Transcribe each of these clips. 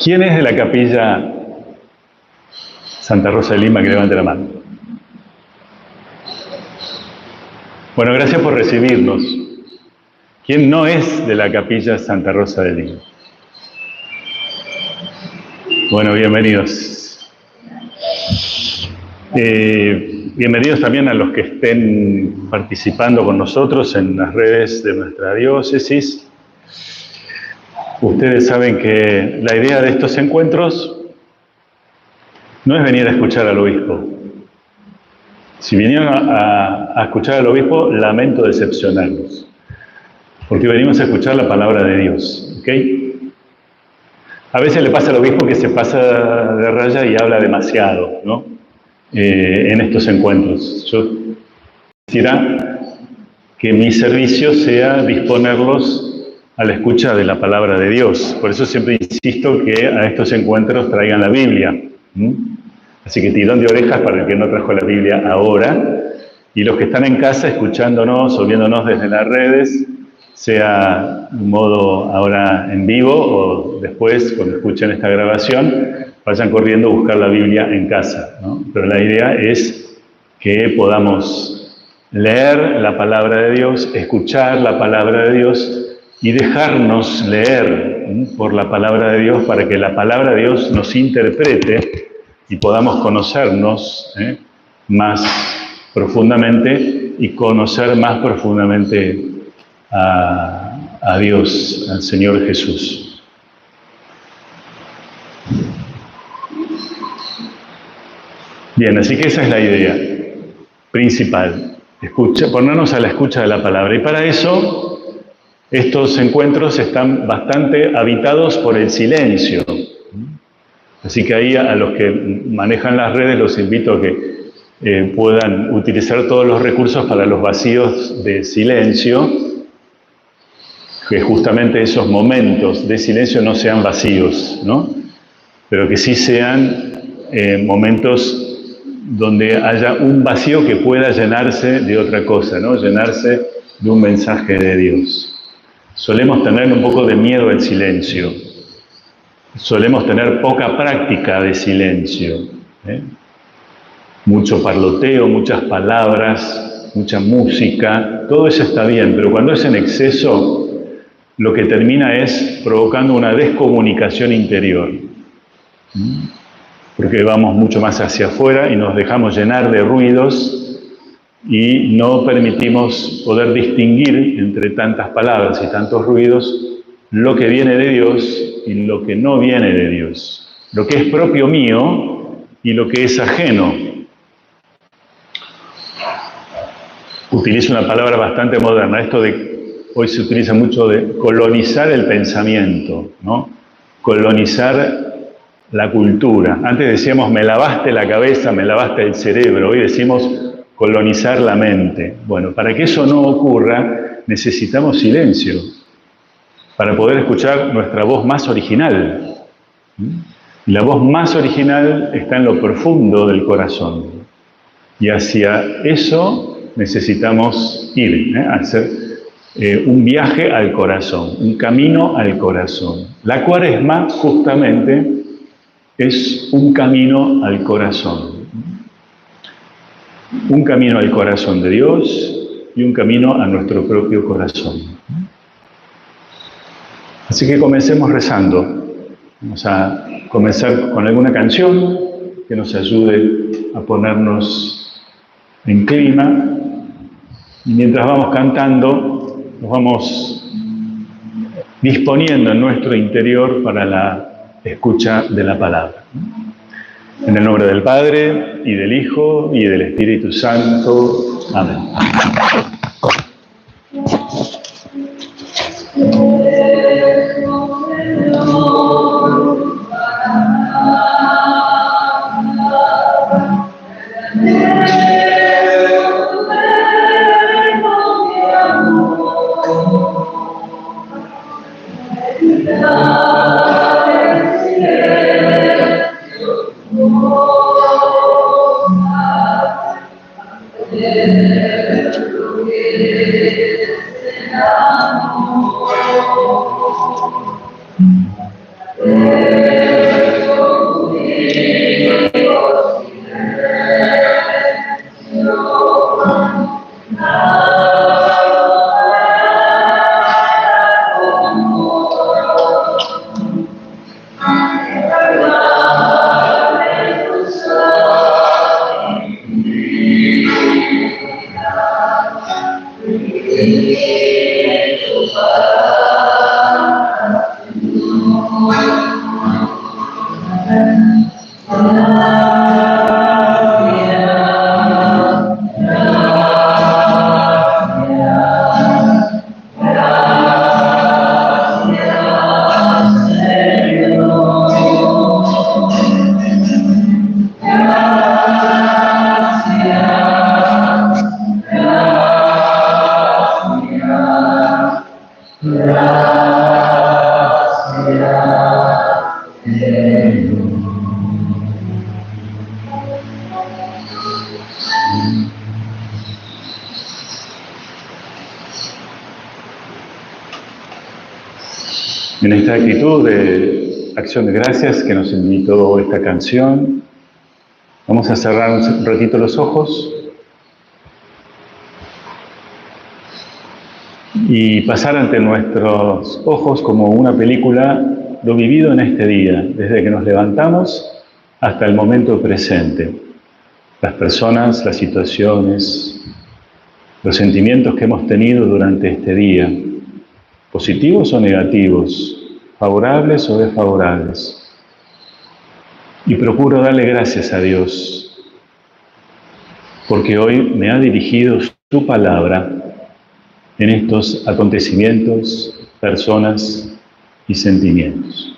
¿Quién es de la capilla Santa Rosa de Lima? Que levante la mano. Bueno, gracias por recibirnos. ¿Quién no es de la capilla Santa Rosa de Lima? Bueno, bienvenidos. Bienvenidos también a los que estén participando con nosotros en las redes de nuestra diócesis. Ustedes saben que la idea de estos encuentros no es venir a escuchar al obispo. Si vinieron a escuchar al obispo, lamento decepcionarlos, porque venimos a escuchar la palabra de Dios, ¿ok? A veces le pasa al obispo que se pasa de raya y habla demasiado, ¿no? En estos encuentros. Yo quisiera que mi servicio sea disponerlos a la escucha de la palabra de Dios. Por eso siempre insisto que a estos encuentros traigan la Biblia. Así que tirón de orejas para el que no trajo la Biblia ahora. Y los que están en casa escuchándonos o viéndonos desde las redes, sea de modo ahora en vivo o después, cuando escuchen esta grabación, vayan corriendo a buscar la Biblia en casa, ¿no? Pero la idea es que podamos leer la palabra de Dios, escuchar la palabra de Dios y dejarnos leer por la palabra de Dios para que la palabra de Dios nos interprete y podamos conocernos más profundamente y conocer más profundamente a Dios, al Señor Jesús. Bien, así que esa es la idea principal, ponernos a la escucha de la palabra. Y para eso, estos encuentros están bastante habitados por el silencio. Así que ahí a los que manejan las redes los invito a que puedan utilizar todos los recursos para los vacíos de silencio, que justamente esos momentos de silencio no sean vacíos, ¿no? Pero que sí sean momentos donde haya un vacío que pueda llenarse de otra cosa, ¿no? Llenarse de un mensaje de Dios. Solemos tener un poco de miedo al silencio. Solemos tener poca práctica de silencio. Mucho parloteo, muchas palabras, mucha música, todo eso está bien, pero cuando es en exceso, lo que termina es provocando una descomunicación interior. Porque vamos mucho más hacia afuera y nos dejamos llenar de ruidos y no permitimos poder distinguir entre tantas palabras y tantos ruidos lo que viene de Dios y lo que no viene de Dios, lo que es propio mío y lo que es ajeno. Utilizo una palabra bastante moderna, esto de, hoy se utiliza mucho de colonizar el pensamiento, ¿no? Colonizar la cultura. Antes decíamos, me lavaste la cabeza, me lavaste el cerebro, hoy decimos colonizar la mente. Bueno, para que eso no ocurra, necesitamos silencio, para poder escuchar nuestra voz más original. Y la voz más original está en lo profundo del corazón. Y hacia eso necesitamos ir, hacer un viaje al corazón, un camino al corazón. La Cuaresma, justamente, es un camino al corazón. Un camino al corazón de Dios y un camino a nuestro propio corazón. Así que comencemos rezando. Vamos a comenzar con alguna canción que nos ayude a ponernos en clima. Y mientras vamos cantando, nos vamos disponiendo en nuestro interior para la escucha de la palabra. En el nombre del Padre, y del Hijo, y del Espíritu Santo. Amén. En esta actitud de acción de gracias que nos invitó esta canción, vamos a cerrar un ratito los ojos y pasar ante nuestros ojos como una película lo vivido en este día, desde que nos levantamos hasta el momento presente. Las personas, las situaciones, los sentimientos que hemos tenido durante este día, positivos o negativos, favorables o desfavorables. Y procuro darle gracias a Dios, porque hoy me ha dirigido su palabra en estos acontecimientos, personas y sentimientos.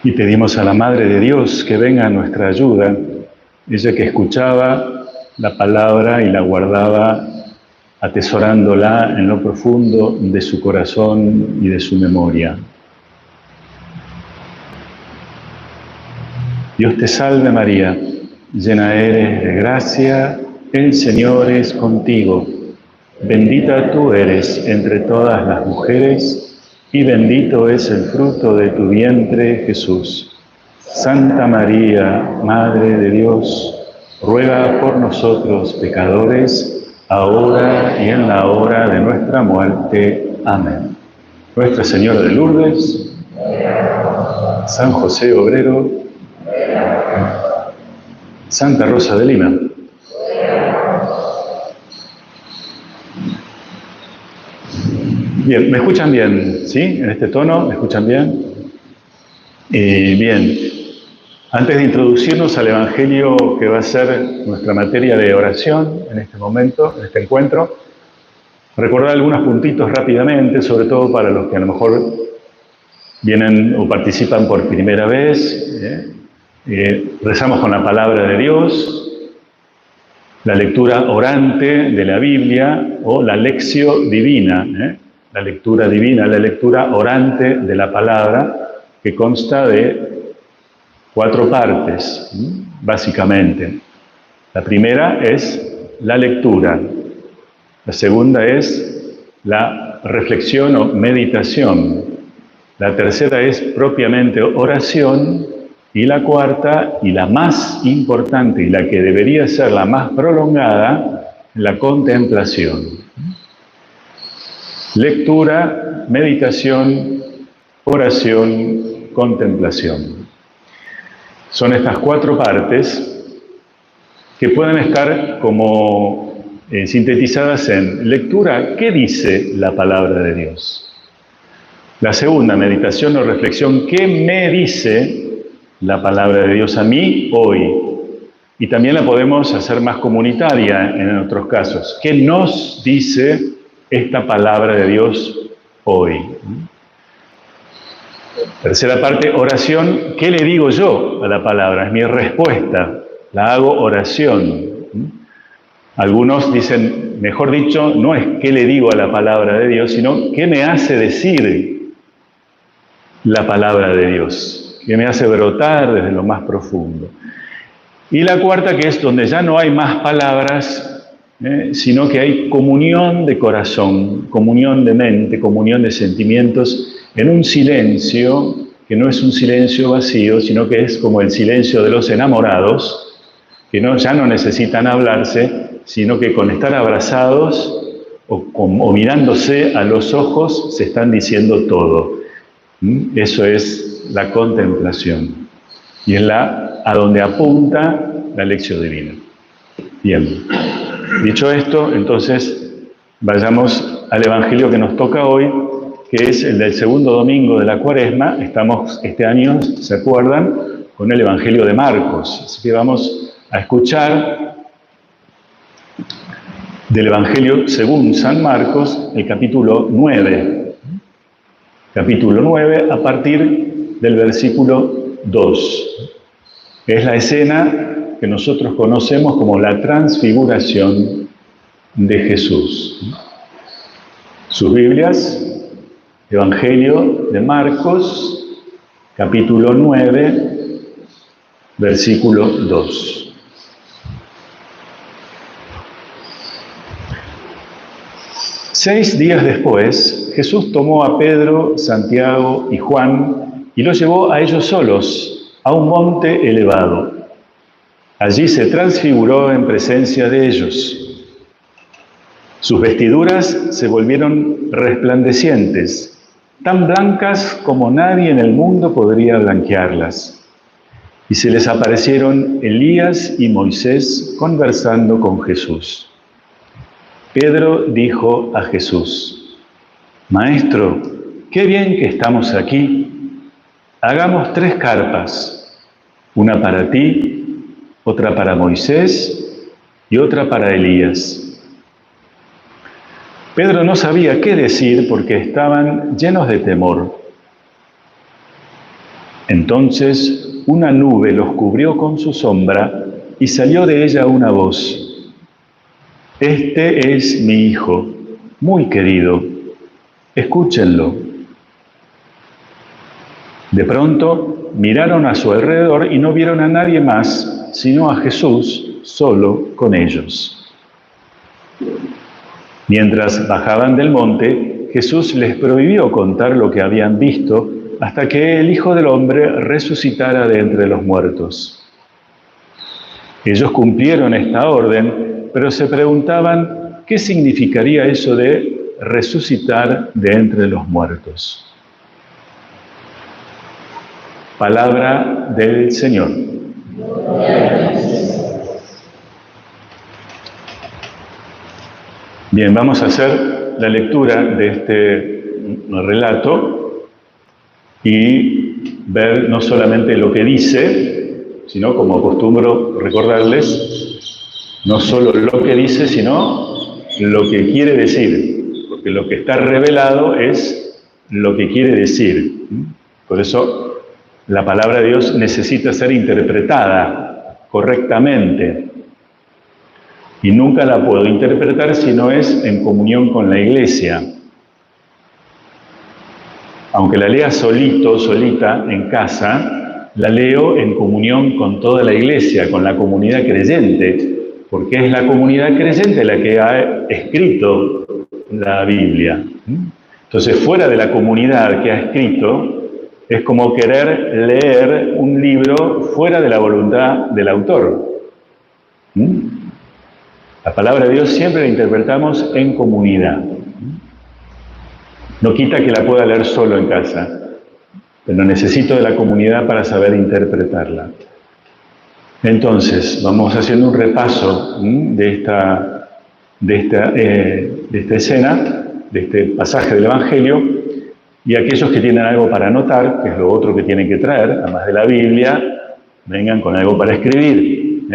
Y pedimos a la Madre de Dios que venga a nuestra ayuda, ella que escuchaba la palabra y la guardaba atesorándola en lo profundo de su corazón y de su memoria. Dios te salve María, llena eres de gracia, el Señor es contigo. Bendita tú eres entre todas las mujeres, y bendito es el fruto de tu vientre, Jesús. Santa María, Madre de Dios, ruega por nosotros pecadores, ahora y en la hora de nuestra muerte. Amén. Nuestra Señora de Lourdes, San José Obrero, Santa Rosa de Lima. Bien, ¿me escuchan bien? ¿Sí? ¿En este tono? ¿Me escuchan bien? Bien. Antes de introducirnos al Evangelio que va a ser nuestra materia de oración en este momento, en este encuentro, recordar algunos puntitos rápidamente, sobre todo para los que a lo mejor vienen o participan por primera vez. Rezamos con la palabra de Dios, la lectura orante de la Biblia o la lectio divina, la lectura divina, la lectura orante de la palabra, que consta de 4 partes, básicamente. La primera es la lectura, la segunda es la reflexión o meditación, la tercera es propiamente oración, y la cuarta, y la más importante, y la que debería ser la más prolongada, la contemplación. Lectura, meditación, oración, contemplación. Son estas 4 partes que pueden estar como sintetizadas en lectura, ¿qué dice la palabra de Dios? La segunda, meditación o reflexión, ¿qué me dice la palabra de Dios a mí hoy? Y también la podemos hacer más comunitaria en otros casos. ¿Qué nos dice esta palabra de Dios hoy? Tercera parte, oración. ¿Qué le digo yo a la palabra? Es mi respuesta. La hago oración. Algunos dicen, mejor dicho, no es qué le digo a la palabra de Dios, sino qué me hace decir la palabra de Dios, que me hace brotar desde lo más profundo. Y la cuarta, que es donde ya no hay más palabras, sino que hay comunión de corazón, comunión de mente, comunión de sentimientos, en un silencio que no es un silencio vacío, sino que es como el silencio de los enamorados, que ya no necesitan hablarse, sino que con estar abrazados o mirándose a los ojos se están diciendo todo. Eso es la contemplación. Y es a donde apunta la lección divina. Bien. Dicho esto, entonces vayamos al Evangelio que nos toca hoy, que es el del segundo domingo de la Cuaresma. Estamos este año, ¿se acuerdan?, con el Evangelio de Marcos. Así que vamos a escuchar del Evangelio según San Marcos, el capítulo 9. Capítulo 9 a partir del versículo 2. Es la escena que nosotros conocemos como la transfiguración de Jesús. Sus Biblias, Evangelio de Marcos, capítulo 9, versículo 2. Seis días después, Jesús tomó a Pedro, Santiago y Juan y los llevó a ellos solos, a un monte elevado. Allí se transfiguró en presencia de ellos. Sus vestiduras se volvieron resplandecientes, tan blancas como nadie en el mundo podría blanquearlas. Y se les aparecieron Elías y Moisés conversando con Jesús. Pedro dijo a Jesús: Maestro, qué bien que estamos aquí. Hagamos 3 carpas, una para ti, otra para Moisés y otra para Elías. Pedro no sabía qué decir porque estaban llenos de temor. Entonces una nube los cubrió con su sombra y salió de ella una voz: Este es mi Hijo, muy querido, escúchenlo. De pronto miraron a su alrededor y no vieron a nadie más, sino a Jesús solo con ellos. Mientras bajaban del monte, Jesús les prohibió contar lo que habían visto hasta que el Hijo del Hombre resucitara de entre los muertos. Ellos cumplieron esta orden, pero se preguntaban qué significaría eso de resucitar de entre los muertos. Palabra del Señor. Bien, vamos a hacer la lectura de este relato y ver no solamente lo que dice, sino, como acostumbro recordarles, no solo lo que dice, sino lo que quiere decir, porque lo que está revelado es lo que quiere decir. Por eso la palabra de Dios necesita ser interpretada correctamente. Y nunca la puedo interpretar si no es en comunión con la Iglesia. Aunque la lea solito, solita, en casa, la leo en comunión con toda la Iglesia, con la comunidad creyente, porque es la comunidad creyente la que ha escrito la Biblia. Entonces, fuera de la comunidad que ha escrito, es como querer leer un libro fuera de la voluntad del autor. La palabra de Dios siempre la interpretamos en comunidad. No quita que la pueda leer solo en casa, pero necesito de la comunidad para saber interpretarla. Entonces, vamos haciendo un repaso de esta escena, de este pasaje del Evangelio, y aquellos que tienen algo para anotar, que es lo otro que tienen que traer, además de la Biblia, vengan con algo para escribir.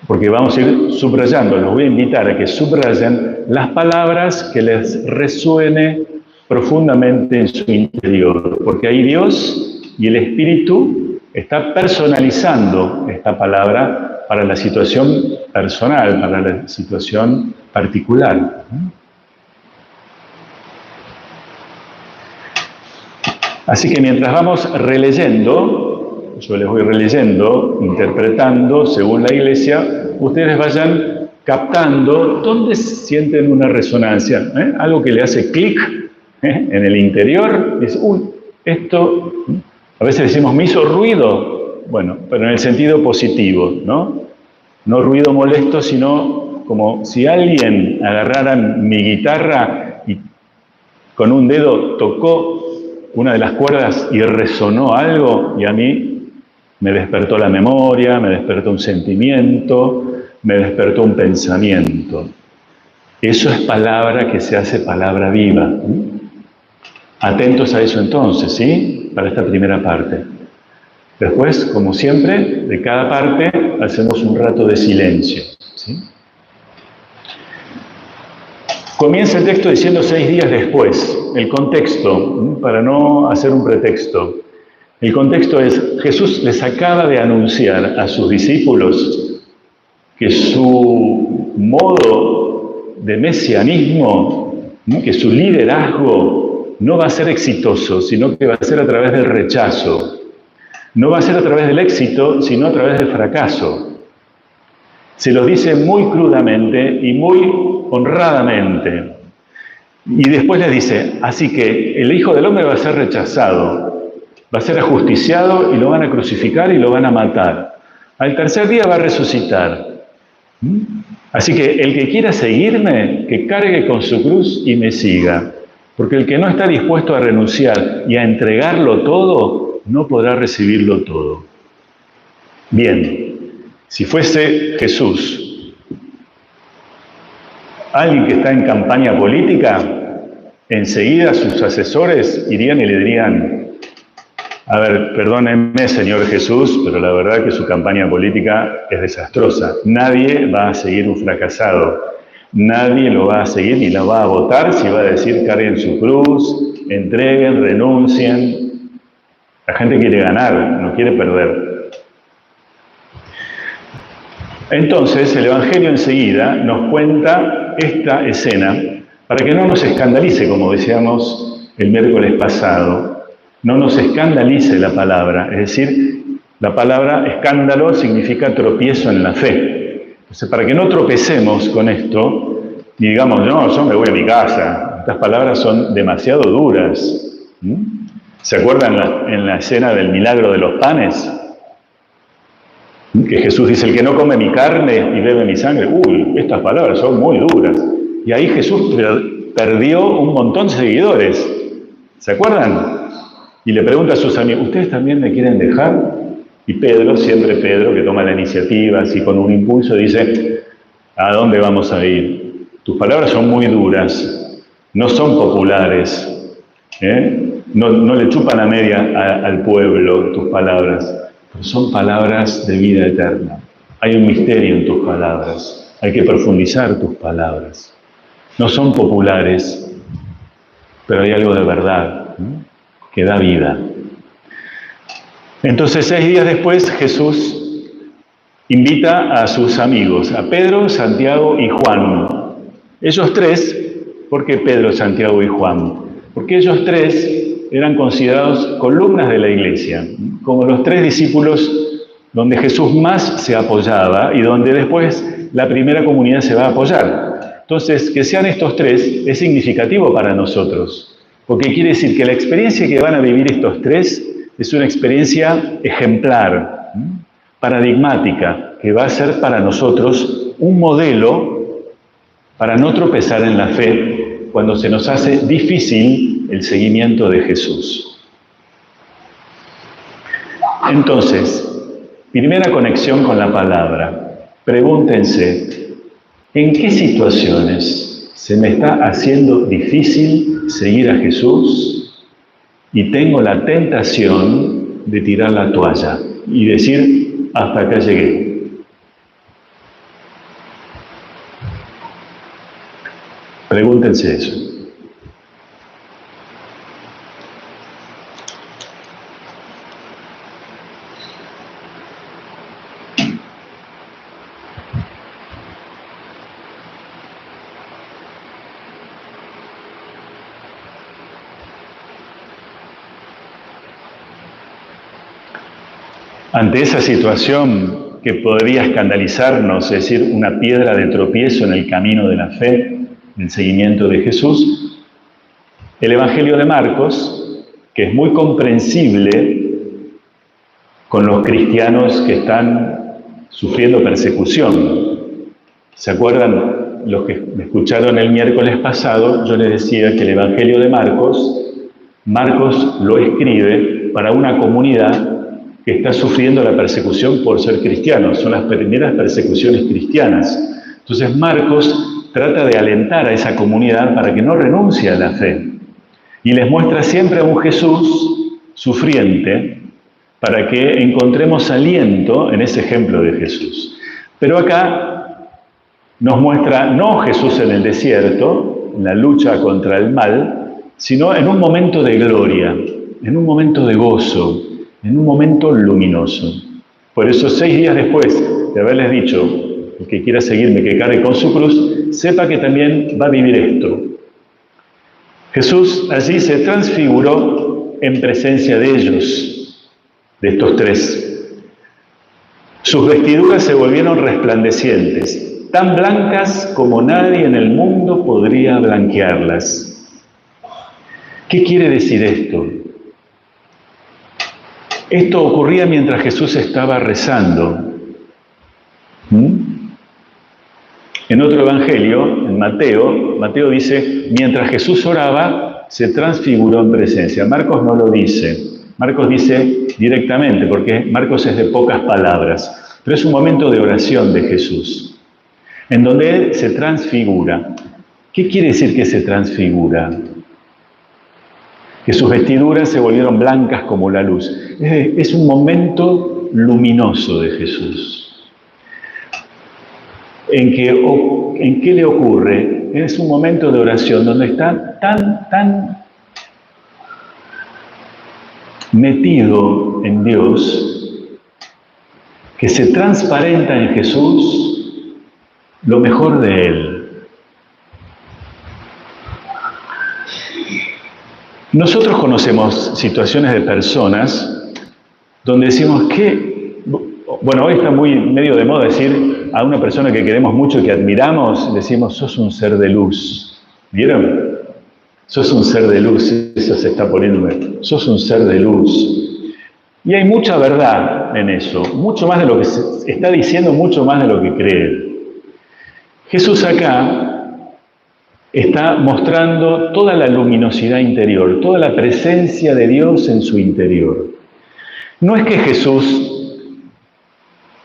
Porque vamos a ir subrayando, los voy a invitar a que subrayen las palabras que les resuene profundamente en su interior, porque ahí Dios y el Espíritu está personalizando esta palabra para la situación personal, para la situación particular. Así que mientras vamos releyendo, yo les voy releyendo, interpretando según la Iglesia, ustedes vayan captando dónde sienten una resonancia, algo que le hace clic en el interior, dice, esto, a veces decimos, me hizo ruido, bueno, pero en el sentido positivo, ¿no? No ruido molesto, sino como si alguien agarrara mi guitarra y con un dedo tocó una de las cuerdas y resonó algo, y a mí me despertó la memoria, me despertó un sentimiento, me despertó un pensamiento. Eso es palabra que se hace palabra viva. Atentos a eso entonces, ¿sí? Para esta primera parte. Después, como siempre, de cada parte hacemos un rato de silencio, ¿sí? Comienza el texto diciendo 6 días después. El contexto, para no hacer un pretexto. El contexto es, Jesús les acaba de anunciar a sus discípulos que su modo de mesianismo, que su liderazgo no va a ser exitoso, sino que va a ser a través del rechazo. No va a ser a través del éxito, sino a través del fracaso. Se los dice muy crudamente y muy honradamente. Y después les dice, así que el Hijo del Hombre va a ser rechazado, va a ser ajusticiado y lo van a crucificar y lo van a matar. Al tercer día va a resucitar. Así que el que quiera seguirme, que cargue con su cruz y me siga. Porque el que no está dispuesto a renunciar y a entregarlo todo, no podrá recibirlo todo. Bien, si fuese Jesús, alguien que está en campaña política, enseguida sus asesores irían y le dirían, a ver, perdónenme, Señor Jesús, pero la verdad que su campaña política es desastrosa. Nadie va a seguir un fracasado. Nadie lo va a seguir ni lo va a votar si va a decir carguen su cruz, entreguen, renuncien. La gente quiere ganar, no quiere perder. Entonces, el Evangelio enseguida nos cuenta esta escena para que no nos escandalice, como decíamos el miércoles pasado. No nos escandalice la palabra, es decir, la palabra escándalo significa tropiezo en la fe. Entonces, para que no tropecemos con esto y digamos, no, yo me voy a mi casa, estas palabras son demasiado duras. ¿Se acuerdan en la escena del milagro de los panes? Que Jesús dice, el que no come mi carne y bebe mi sangre, estas palabras son muy duras. Y ahí Jesús perdió un montón de seguidores. ¿Se acuerdan? Y le pregunta a sus amigos, ¿ustedes también me quieren dejar? Y Pedro, siempre Pedro, que toma la iniciativa, así con un impulso, dice, ¿a dónde vamos a ir? Tus palabras son muy duras, no son populares, no le chupan a media al pueblo tus palabras, pero son palabras de vida eterna. Hay un misterio en tus palabras, hay que profundizar tus palabras. No son populares, pero hay algo de verdad, que da vida. Entonces, 6 días después, Jesús invita a sus amigos, a Pedro, Santiago y Juan. Ellos tres, ¿por qué Pedro, Santiago y Juan? Porque ellos tres eran considerados columnas de la iglesia, como los 3 discípulos donde Jesús más se apoyaba y donde después la primera comunidad se va a apoyar. Entonces, que sean estos 3 es significativo para nosotros. Porque quiere decir que la experiencia que van a vivir estos 3 es una experiencia ejemplar, paradigmática, que va a ser para nosotros un modelo para no tropezar en la fe cuando se nos hace difícil el seguimiento de Jesús. Entonces, primera conexión con la palabra. Pregúntense, ¿en qué situaciones se me está haciendo difícil seguir a Jesús y tengo la tentación de tirar la toalla y decir, hasta acá llegué? Pregúntense eso. Ante esa situación que podría escandalizarnos, es decir, una piedra de tropiezo en el camino de la fe, del seguimiento de Jesús, el Evangelio de Marcos, que es muy comprensible con los cristianos que están sufriendo persecución. ¿Se acuerdan? Los que me escucharon el miércoles pasado, yo les decía que el Evangelio de Marcos lo escribe para una comunidad que está sufriendo la persecución por ser cristianos. Son las primeras persecuciones cristianas. Entonces Marcos trata de alentar a esa comunidad para que no renuncie a la fe. Y les muestra siempre a un Jesús sufriente para que encontremos aliento en ese ejemplo de Jesús. Pero acá nos muestra no Jesús en el desierto, en la lucha contra el mal, sino en un momento de gloria, en un momento de gozo, en un momento luminoso. Por eso 6 días después de haberles dicho, el que quiera seguirme, que cargue con su cruz, sepa que también va a vivir esto. Jesús allí se transfiguró en presencia de ellos, de estos 3. Sus vestiduras se volvieron resplandecientes, tan blancas como nadie en el mundo podría blanquearlas. ¿Qué quiere decir esto? Esto ocurría mientras Jesús estaba rezando. En otro evangelio, en Mateo dice, mientras Jesús oraba, se transfiguró en presencia. Marcos no lo dice. Marcos dice directamente, porque Marcos es de pocas palabras, pero es un momento de oración de Jesús, en donde Él se transfigura. ¿Qué quiere decir que se transfigura? Que sus vestiduras se volvieron blancas como la luz. Es un momento luminoso de Jesús. ¿En qué le ocurre? Es un momento de oración donde está tan metido en Dios que se transparenta en Jesús lo mejor de Él. Nosotros conocemos situaciones de personas donde decimos que, bueno, hoy está muy medio de moda decir a una persona que queremos mucho y que admiramos, decimos, sos un ser de luz. ¿Vieron? Sos un ser de luz, eso se está poniendo, sos un ser de luz. Y hay mucha verdad en eso, mucho más de lo que se está diciendo, mucho más de lo que cree. Jesús acá está mostrando toda la luminosidad interior, toda la presencia de Dios en su interior. No es que Jesús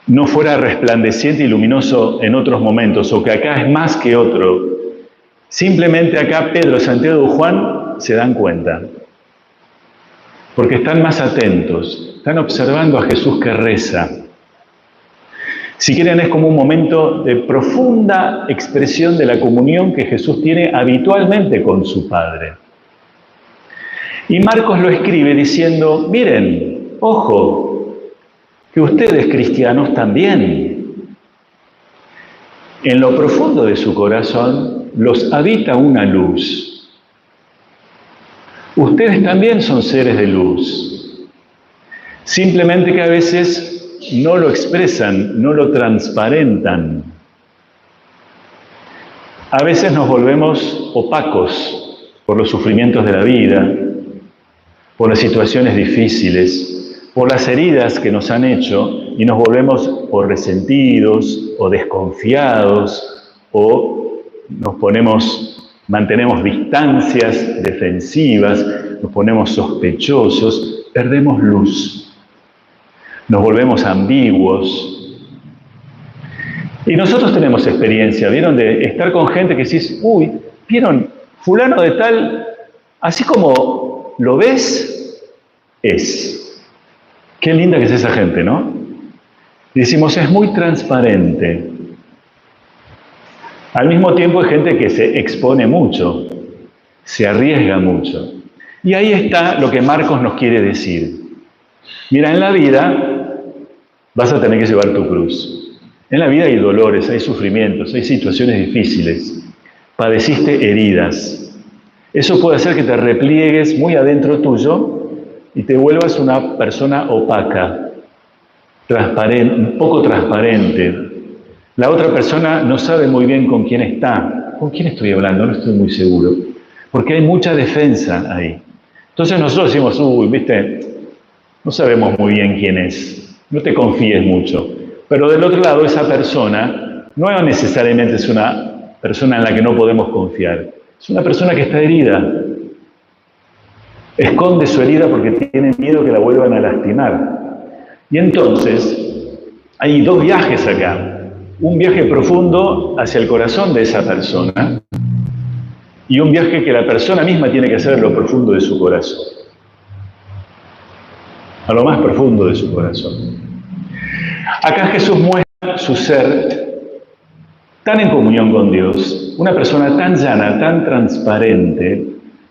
no fuera resplandeciente y luminoso en otros momentos, o que acá es más que otro. Simplemente acá Pedro, Santiago y Juan se dan cuenta, porque están más atentos, están observando a Jesús que reza. Si quieren, es como un momento de profunda expresión de la comunión que Jesús tiene habitualmente con su Padre. Y Marcos lo escribe diciendo, miren, ojo, que ustedes cristianos también, en lo profundo de su corazón, los habita una luz. Ustedes también son seres de luz. Simplemente que a veces no lo expresan, no lo transparentan. A veces nos volvemos opacos por los sufrimientos de la vida, por las situaciones difíciles, por las heridas que nos han hecho, y nos volvemos o resentidos, o desconfiados, o mantenemos distancias defensivas, nos ponemos sospechosos, perdemos luz. Nos volvemos ambiguos. Y nosotros tenemos experiencia, ¿vieron? De estar con gente que decís, uy, ¿vieron? Fulano de tal, así como lo ves, es. Qué linda que es esa gente, ¿no? Y decimos, es muy transparente. Al mismo tiempo hay gente que se expone mucho, se arriesga mucho. Y ahí está lo que Marcos nos quiere decir. Mira, en la vida vas a tener que llevar tu cruz. En la vida hay dolores, hay sufrimientos, hay situaciones difíciles. Padeciste heridas. Eso puede hacer que te repliegues muy adentro tuyo y te vuelvas una persona opaca, transparente, un poco transparente. La otra persona no sabe muy bien con quién está. ¿Con quién estoy hablando? No estoy muy seguro. Porque hay mucha defensa ahí. Entonces nosotros decimos, uy, viste, no sabemos muy bien quién es. No te confíes mucho. Pero del otro lado, esa persona no necesariamente es una persona en la que no podemos confiar. Es una persona que está herida. Esconde su herida porque tiene miedo que la vuelvan a lastimar. Y entonces, hay 2 viajes acá. Un viaje profundo hacia el corazón de esa persona y un viaje que la persona misma tiene que hacer en lo profundo de su corazón. A lo más profundo de su corazón. Acá Jesús muestra su ser tan en comunión con Dios, una persona tan llana, tan transparente,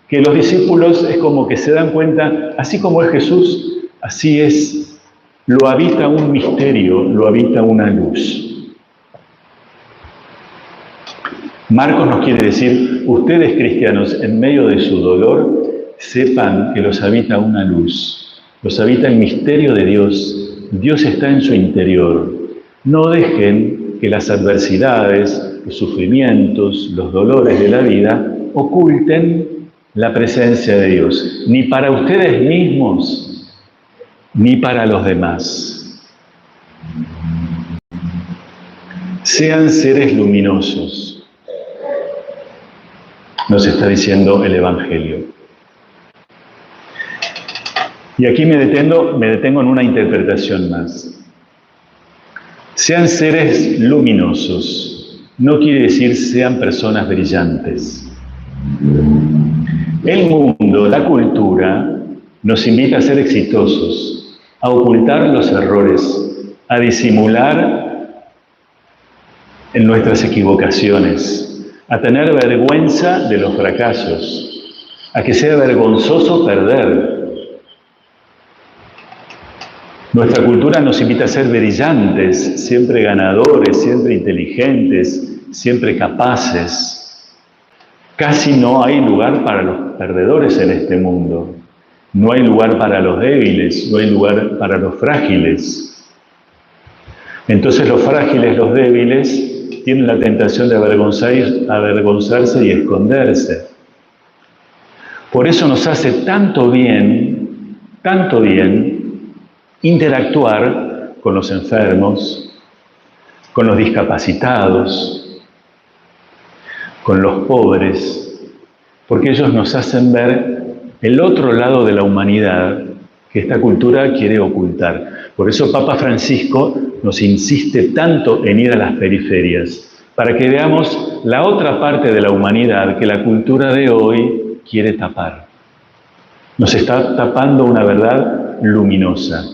que los discípulos es como que se dan cuenta, así como es Jesús, así es, lo habita un misterio, lo habita una luz. Marcos nos quiere decir, ustedes cristianos, en medio de su dolor, sepan que los habita una luz, los habita el misterio de Dios, Dios está en su interior. No dejen que las adversidades, los sufrimientos, los dolores de la vida oculten la presencia de Dios, ni para ustedes mismos, ni para los demás. Sean seres luminosos, nos está diciendo el Evangelio. Y aquí me detengo en una interpretación más. Sean seres luminosos, no quiere decir sean personas brillantes. El mundo, la cultura, nos invita a ser exitosos, a ocultar los errores, a disimular en nuestras equivocaciones, a tener vergüenza de los fracasos, a que sea vergonzoso perder. Nuestra cultura nos invita a ser brillantes, siempre ganadores, siempre inteligentes, siempre capaces. Casi no hay lugar para los perdedores en este mundo. No hay lugar para los débiles, no hay lugar para los frágiles. Entonces los frágiles, los débiles, tienen la tentación de avergonzarse y esconderse. Por eso nos hace tanto bien, interactuar con los enfermos, con los discapacitados, con los pobres, porque ellos nos hacen ver el otro lado de la humanidad que esta cultura quiere ocultar. Por eso Papa Francisco nos insiste tanto en ir a las periferias, para que veamos la otra parte de la humanidad que la cultura de hoy quiere tapar. Nos está tapando una verdad luminosa.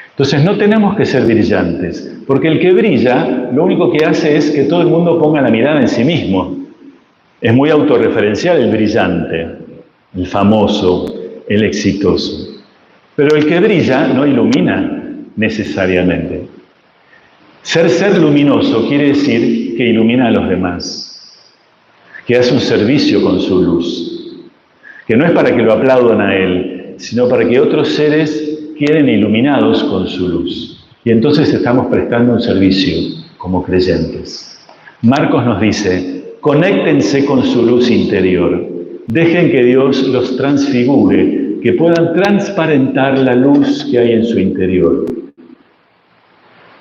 Entonces no tenemos que ser brillantes, porque el que brilla lo único que hace es que todo el mundo ponga la mirada en sí mismo. Es muy autorreferencial el brillante, el famoso, el exitoso. Pero el que brilla no ilumina necesariamente. Ser luminoso quiere decir que ilumina a los demás, que hace un servicio con su luz, que no es para que lo aplaudan a él, sino para que otros seres queden iluminados con su luz. Y entonces estamos prestando un servicio como creyentes. Marcos nos dice, conéctense con su luz interior, dejen que Dios los transfigure, que puedan transparentar la luz que hay en su interior.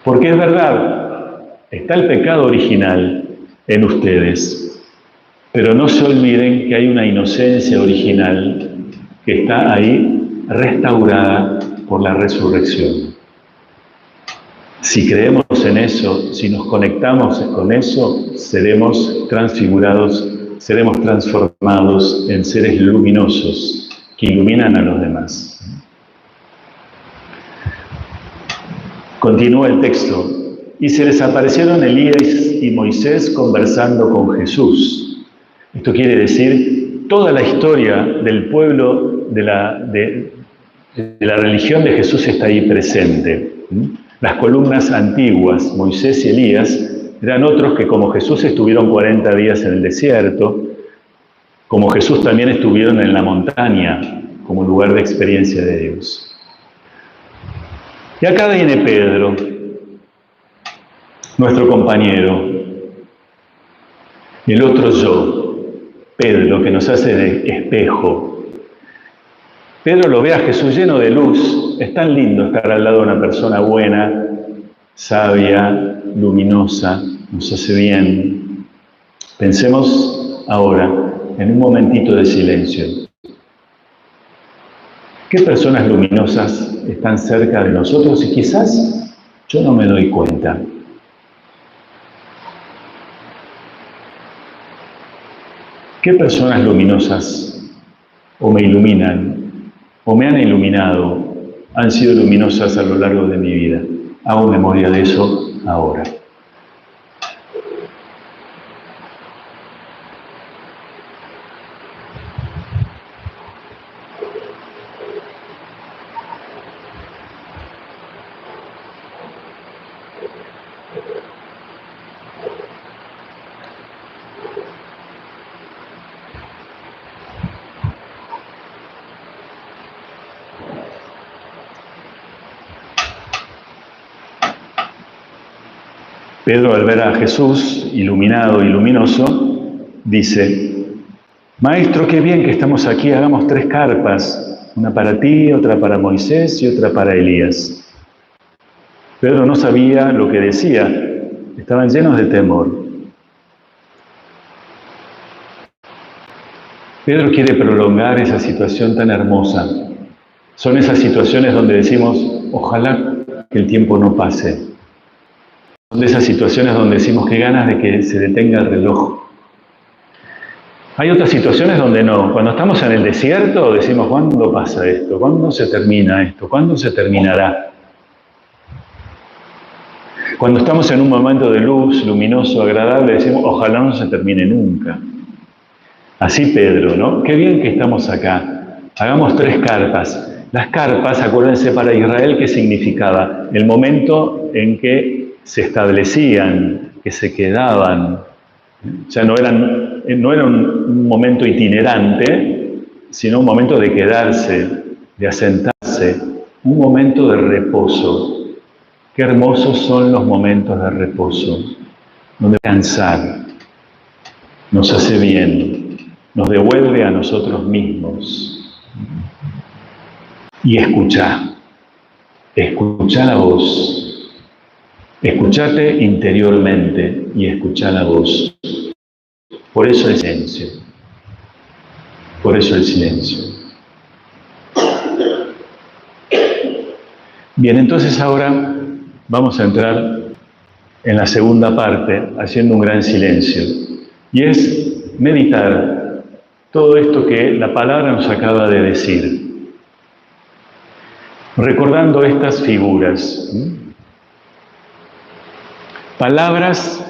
Porque es verdad, está el pecado original en ustedes, pero no se olviden que hay una inocencia original que está ahí restaurada por la resurrección. Si creemos en eso, si nos conectamos con eso, seremos transfigurados, seremos transformados en seres luminosos que iluminan a los demás. Continúa el texto. Y se les aparecieron Elías y Moisés conversando con Jesús. Esto quiere decir, toda la historia del pueblo de la religión de Jesús está ahí presente. Las columnas antiguas, Moisés y Elías, eran otros que como Jesús estuvieron 40 días en el desierto, como Jesús también estuvieron en la montaña, como lugar de experiencia de Dios. Y acá viene Pedro, nuestro compañero, el otro yo, Pedro, que nos hace de espejo. Pedro lo ve a Jesús lleno de luz. Es tan lindo estar al lado de una persona buena, sabia, luminosa, nos hace bien. Pensemos ahora, en un momentito de silencio. ¿Qué personas luminosas están cerca de nosotros y quizás yo no me doy cuenta? ¿Qué personas luminosas o me iluminan o me han iluminado, han sido luminosas a lo largo de mi vida? Hago memoria de eso ahora. Pedro, al ver a Jesús iluminado y luminoso, dice: Maestro, qué bien que estamos aquí, hagamos 3 carpas, una para ti, otra para Moisés y otra para Elías. Pedro no sabía lo que decía, estaban llenos de temor. Pedro quiere prolongar esa situación tan hermosa. Son esas situaciones donde decimos: ojalá que el tiempo no pase. Son de esas situaciones donde decimos: qué ganas de que se detenga el reloj. Hay otras situaciones donde no. Cuando estamos en el desierto decimos: ¿cuándo pasa esto? ¿Cuándo se termina esto? ¿Cuándo se terminará? Cuando estamos en un momento de luz, luminoso, agradable, decimos: ojalá no se termine nunca. Así Pedro, ¿no? Qué bien que estamos acá. Hagamos 3 carpas. Las carpas, acuérdense, para Israel, ¿qué significaba? El momento en que se establecían, que se quedaban. Ya no era un momento itinerante, sino un momento de quedarse, de asentarse, un momento de reposo. Qué hermosos son los momentos de reposo, donde descansar nos hace bien, nos devuelve a nosotros mismos. Y escuchá la voz, escuchate interiormente y escuchá la voz. Por eso el silencio, por eso el silencio. Bien, entonces ahora vamos a entrar en la segunda parte, haciendo un gran silencio, y es meditar todo esto que la palabra nos acaba de decir. Recordando estas figuras, palabras,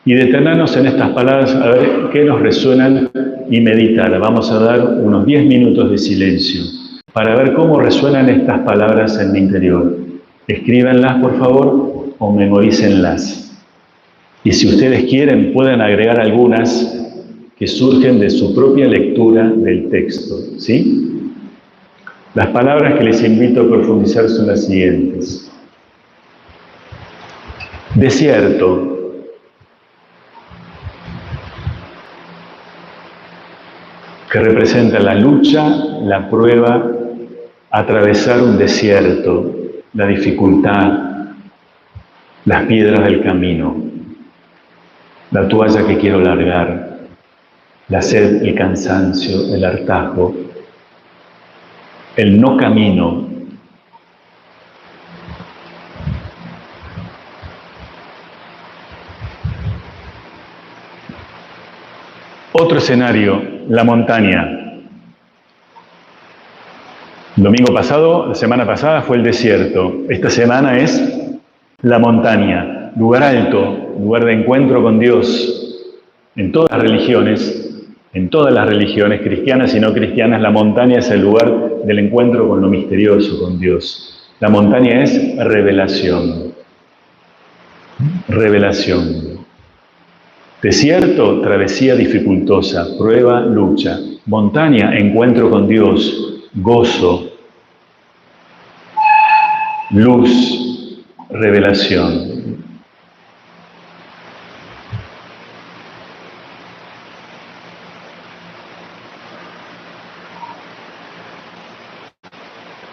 y detenernos en estas palabras a ver qué nos resuenan y meditar. Vamos a dar unos 10 minutos de silencio para ver cómo resuenan estas palabras en mi interior. Escríbanlas, por favor, o memorícenlas. Y si ustedes quieren, pueden agregar algunas que surgen de su propia lectura del texto, ¿sí? Las palabras que les invito a profundizar son las siguientes. Desierto. Que representa la lucha, la prueba, atravesar un desierto, la dificultad, las piedras del camino, la toalla que quiero largar, la sed, el cansancio, el hartazgo, el no camino. Otro escenario, la montaña. El domingo pasado, la semana pasada fue el desierto. Esta semana es la montaña, lugar alto, lugar de encuentro con Dios. En todas las religiones, cristianas y no cristianas, la montaña es el lugar del encuentro con lo misterioso, con Dios. La montaña es revelación. Revelación. Desierto, travesía dificultosa, prueba, lucha. Montaña, encuentro con Dios, gozo, luz, revelación.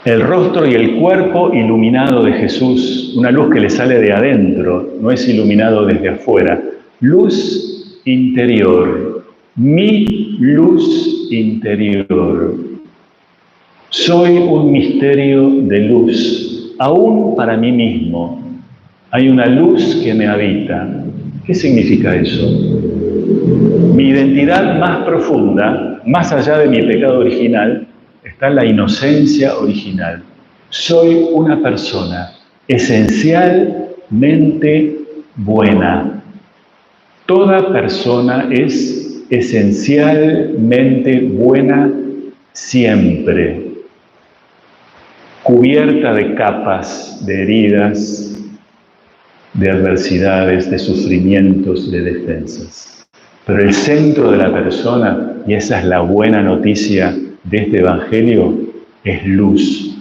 El rostro y el cuerpo iluminado de Jesús, una luz que le sale de adentro, no es iluminado desde afuera. Luz interior, mi luz interior. Soy un misterio de luz, aún para mí mismo. Hay una luz que me habita. ¿Qué significa eso? Mi identidad más profunda, más allá de mi pecado original, está en la inocencia original. Soy una persona esencialmente buena. Toda persona es esencialmente buena siempre, cubierta de capas, de heridas, de adversidades, de sufrimientos, de defensas. Pero el centro de la persona, y esa es la buena noticia de este Evangelio, es luz.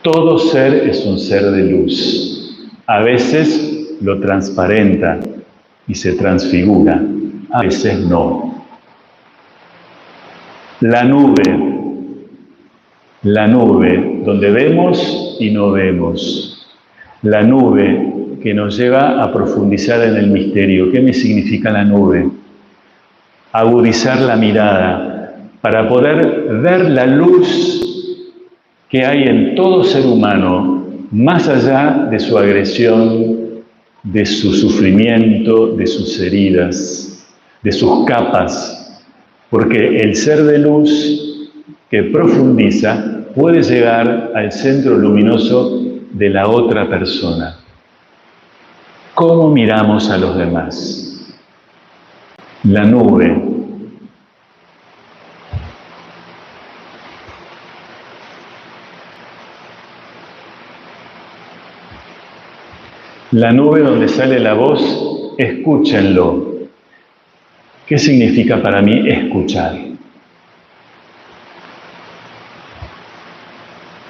Todo ser es un ser de luz. A veces lo transparenta y se transfigura, a veces no. La nube donde vemos y no vemos, la nube que nos lleva a profundizar en el misterio. ¿Qué me significa la nube? Agudizar la mirada para poder ver la luz que hay en todo ser humano, más allá de su agresión, de su sufrimiento, de sus heridas, de sus capas, porque el ser de luz que profundiza puede llegar al centro luminoso de la otra persona. ¿Cómo miramos a los demás? La nube. La nube donde sale la voz, escúchenlo. ¿Qué significa para mí escuchar?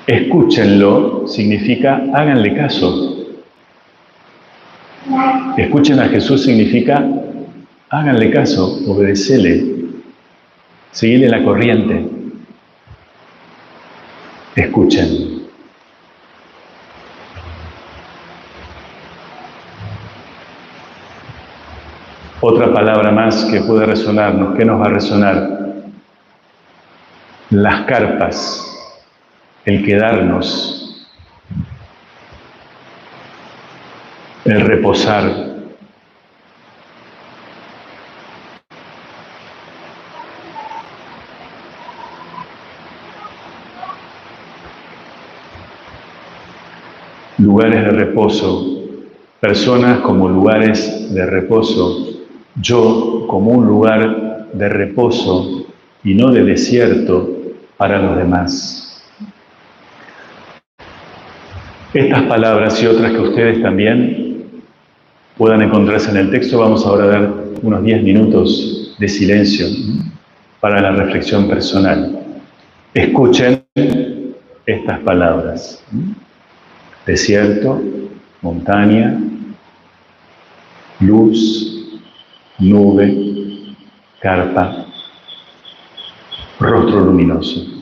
Escúchenlo significa háganle caso. Escuchen a Jesús significa háganle caso, obedecele, seguile la corriente. Escuchen. Otra palabra más que puede resonarnos. ¿Qué nos va a resonar? Las carpas, el quedarnos, el reposar. Lugares de reposo, personas como lugares de reposo, yo como un lugar de reposo y no de desierto para los demás. Estas palabras y otras que ustedes también puedan encontrarse en el texto, vamos ahora a dar unos 10 minutos de silencio para la reflexión personal. Escuchen estas palabras. Desierto, montaña, luz, nube, carpa, rostro luminoso.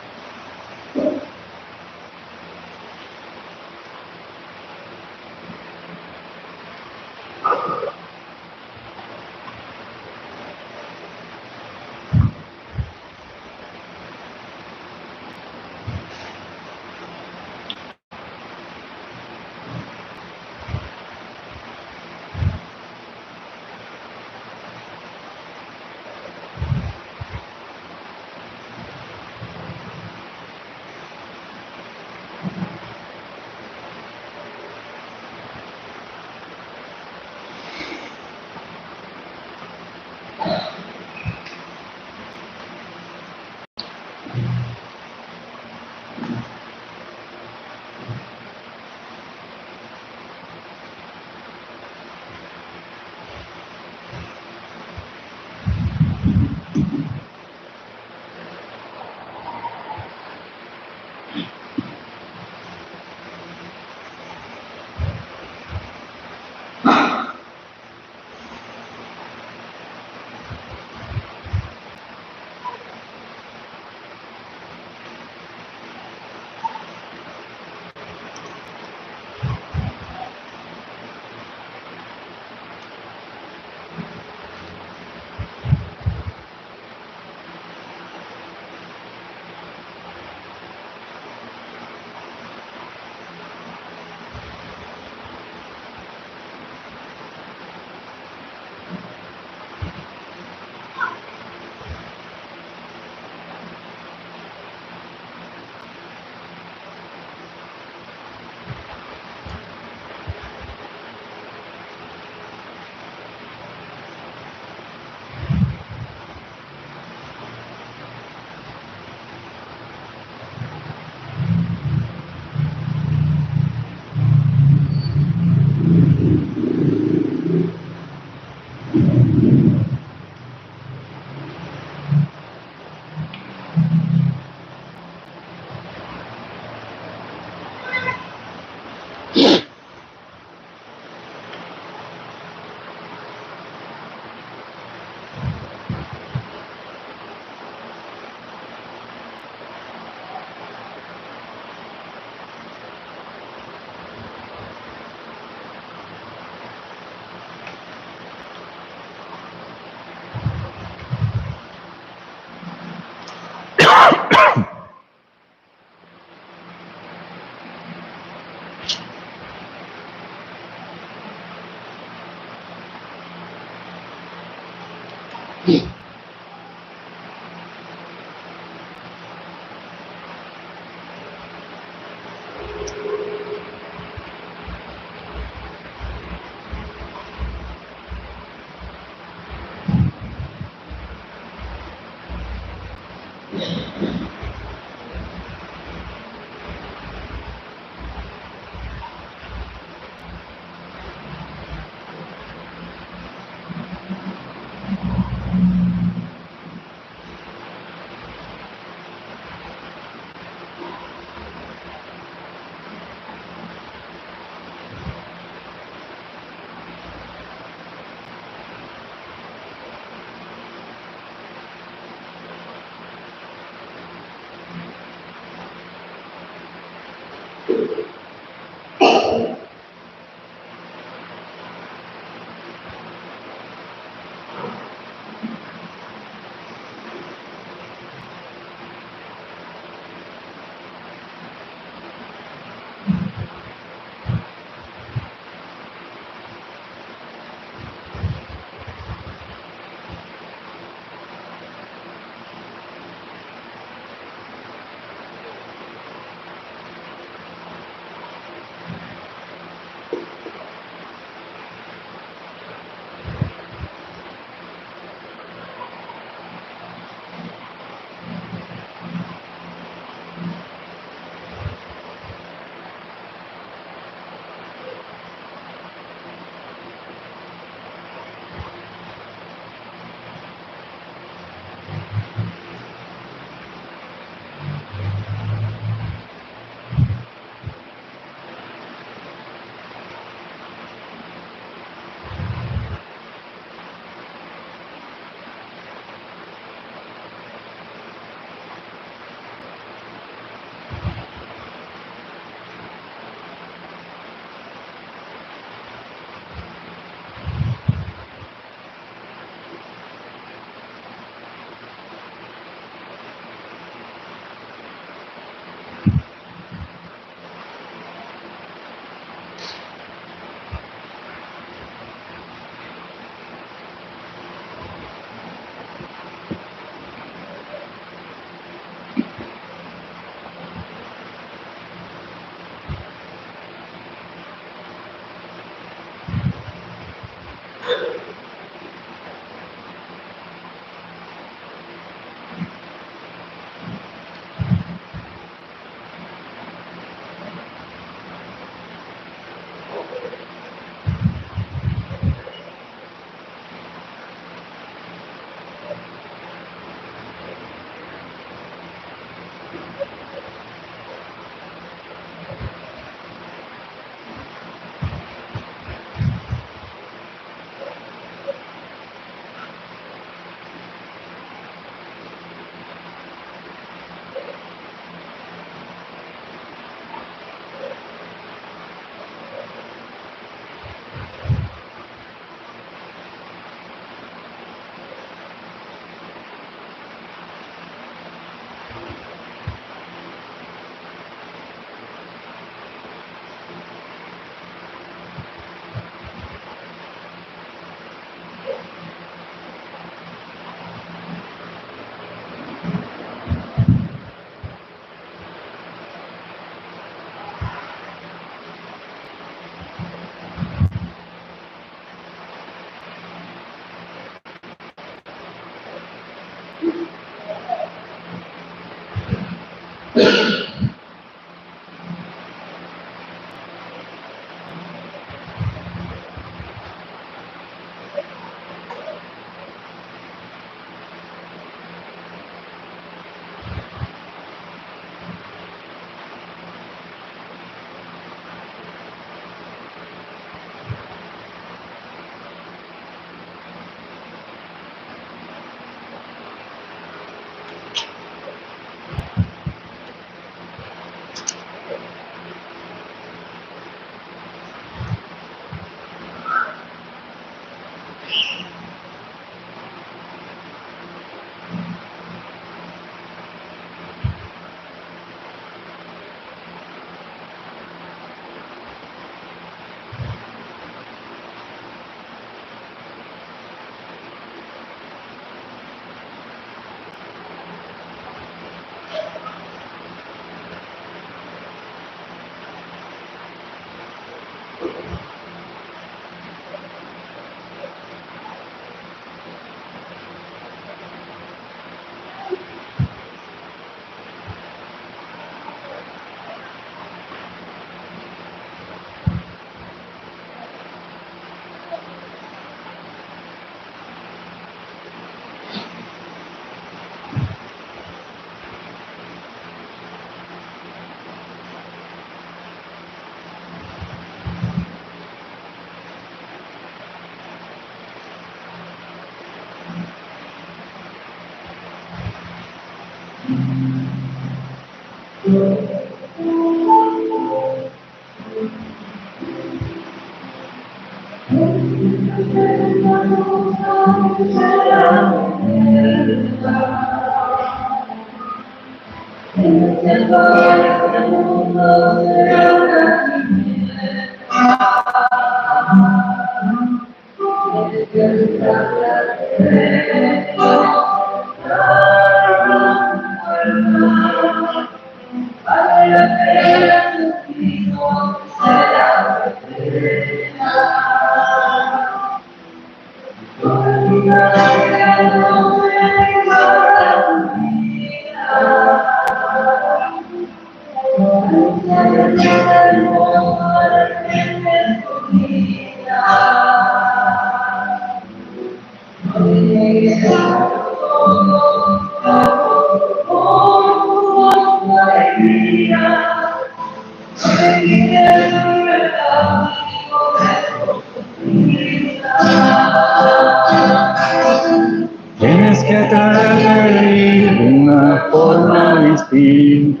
Tienes que tratar de vivir de una forma distinta.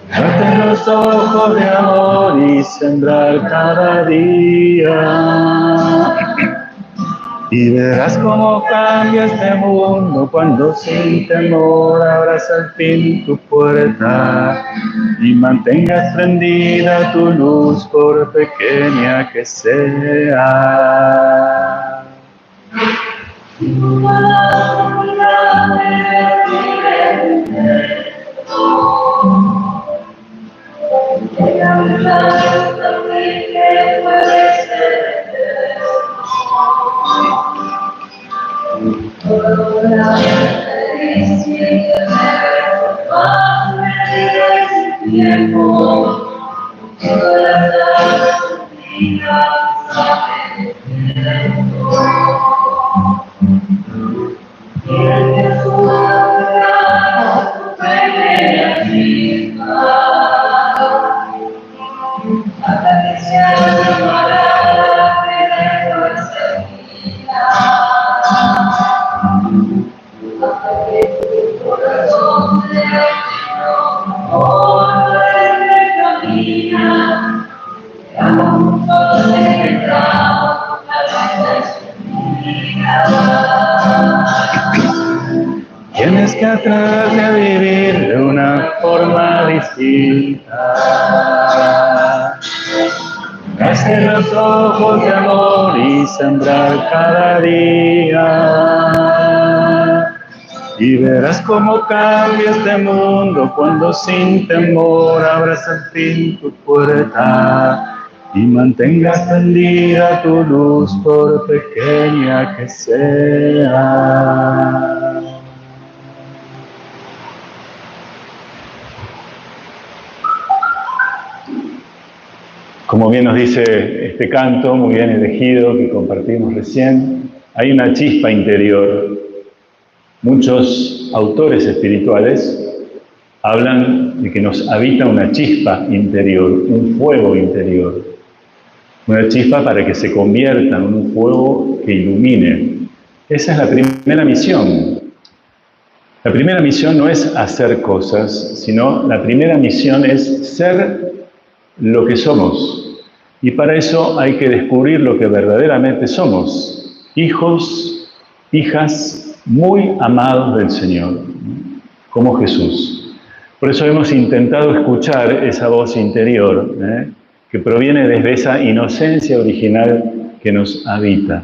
Date los ojos de amor y sembrar cada día. Y verás cómo cambia este mundo cuando sin temor abras al fin tu puerta y mantengas prendida tu luz por pequeña que sea. Tienes que atreverte a vivir de una forma distinta. Hacer los ojos de amor y sembrar cada día. Y verás cómo cambia este mundo cuando sin temor abras al fin tu puerta y mantengas prendida tu luz por pequeña que sea. Como bien nos dice este canto, muy bien elegido, que compartimos recién, hay una chispa interior. Muchos autores espirituales hablan de que nos habita una chispa interior, un fuego interior. Una chispa para que se convierta en un fuego que ilumine. Esa es la primera misión. La primera misión no es hacer cosas, sino la primera misión es ser lo que somos. Y para eso hay que descubrir lo que verdaderamente somos. Hijos, hijas muy amados del Señor, como Jesús. Por eso hemos intentado escuchar esa voz interior, que proviene desde esa inocencia original que nos habita.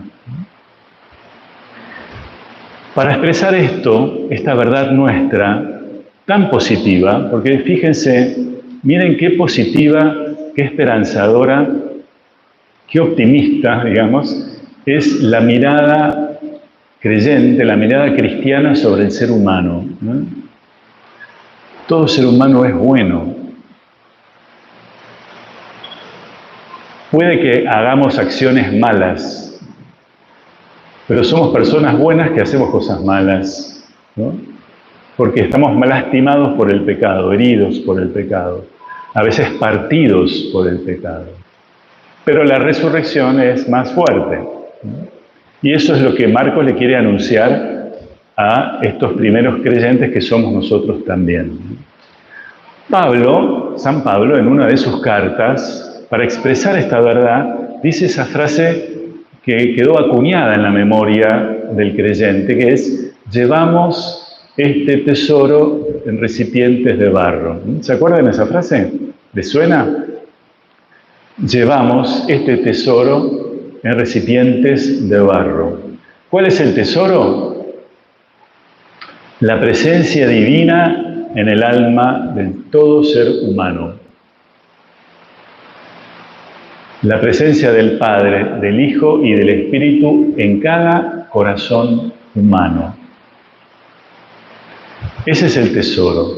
Para expresar esto, esta verdad nuestra, tan positiva, porque fíjense, miren qué positiva, qué esperanzadora, qué optimista, digamos, es la mirada creyente, la mirada cristiana sobre el ser humano, ¿no? Todo ser humano es bueno. Puede que hagamos acciones malas, pero somos personas buenas que hacemos cosas malas, ¿no? Porque estamos lastimados por el pecado, heridos por el pecado, a veces partidos por el pecado. Pero la resurrección es más fuerte, ¿no? Y eso es lo que Marcos le quiere anunciar a estos primeros creyentes que somos nosotros también. San Pablo, en una de sus cartas, para expresar esta verdad, dice esa frase que quedó acuñada en la memoria del creyente, que es: llevamos este tesoro en recipientes de barro. ¿Se acuerdan de esa frase? ¿Les suena? Llevamos este tesoro en recipientes de barro. ¿Cuál es el tesoro? La presencia divina en el alma de todo ser humano. La presencia del Padre, del Hijo y del Espíritu en cada corazón humano. Ese es el tesoro.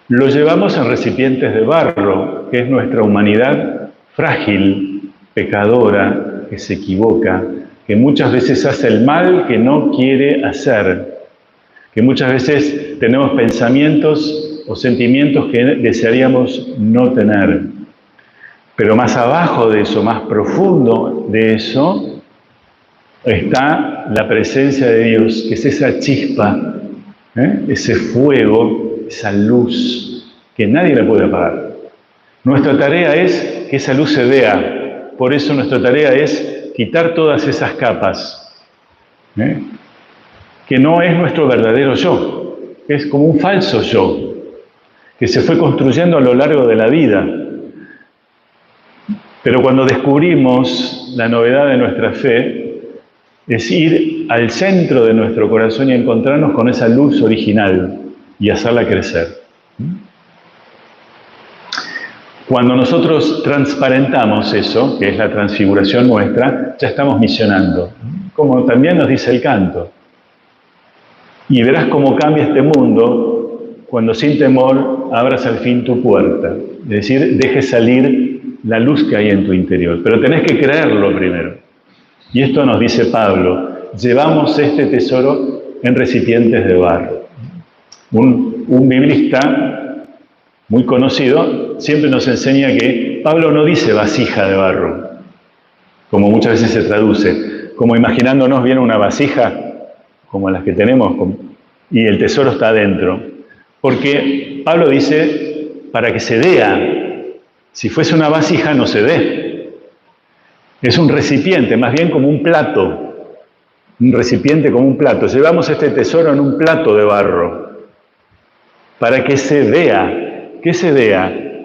Lo llevamos en recipientes de barro, que es nuestra humanidad frágil, pecadora, que se equivoca, que muchas veces hace el mal que no quiere hacer, que muchas veces tenemos pensamientos o sentimientos que desearíamos no tener. Pero más abajo de eso, más profundo de eso, está la presencia de Dios, que es esa chispa, ese fuego, esa luz, que nadie la puede apagar. Nuestra tarea es que esa luz se vea. Por eso nuestra tarea es quitar todas esas capas, que no es nuestro verdadero yo, que es como un falso yo, que se fue construyendo a lo largo de la vida. Pero cuando descubrimos la novedad de nuestra fe, es ir al centro de nuestro corazón y encontrarnos con esa luz original y hacerla crecer. Cuando nosotros transparentamos eso, que es la transfiguración nuestra, ya estamos misionando, como también nos dice el canto. Y verás cómo cambia este mundo cuando sin temor abras al fin tu puerta. Es decir, dejes salir la luz que hay en tu interior. Pero tenés que creerlo primero. Y esto nos dice Pablo: llevamos este tesoro en recipientes de barro. Un biblista muy conocido siempre nos enseña que Pablo no dice vasija de barro, como muchas veces se traduce, como imaginándonos bien una vasija como las que tenemos, y el tesoro está adentro. Porque Pablo dice, para que se vea, si fuese una vasija no se ve. Es un recipiente, más bien como un plato. Un recipiente como un plato. Llevamos este tesoro en un plato de barro, para que se vea,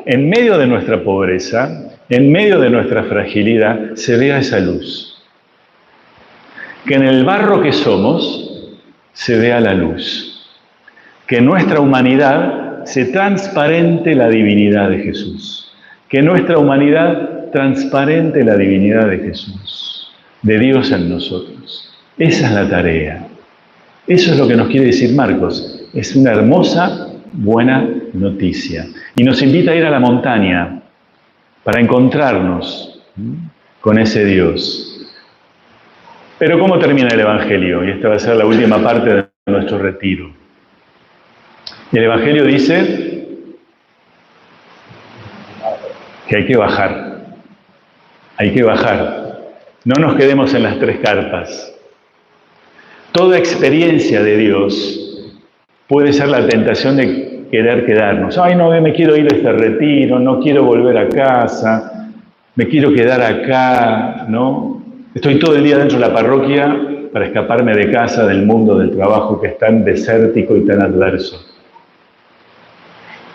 en medio de nuestra pobreza, en medio de nuestra fragilidad, se vea esa luz. Que en el barro que somos se vea la luz. Que en nuestra humanidad se transparente la divinidad de Jesús. Que en nuestra humanidad transparente la divinidad de Jesús, de Dios en nosotros. Esa es la tarea. Eso es lo que nos quiere decir Marcos. Es una hermosa, buena noticia. Y nos invita a ir a la montaña para encontrarnos con ese Dios. Pero ¿cómo termina el Evangelio? Y esta va a ser la última parte de nuestro retiro. El Evangelio dice que hay que bajar. Hay que bajar. No nos quedemos en las tres carpas. Toda experiencia de Dios puede ser la tentación de querer quedarnos. Ay, no, me quiero ir a este retiro, no quiero volver a casa, me quiero quedar acá, ¿no? Estoy todo el día dentro de la parroquia para escaparme de casa, del mundo, del trabajo que es tan desértico y tan adverso.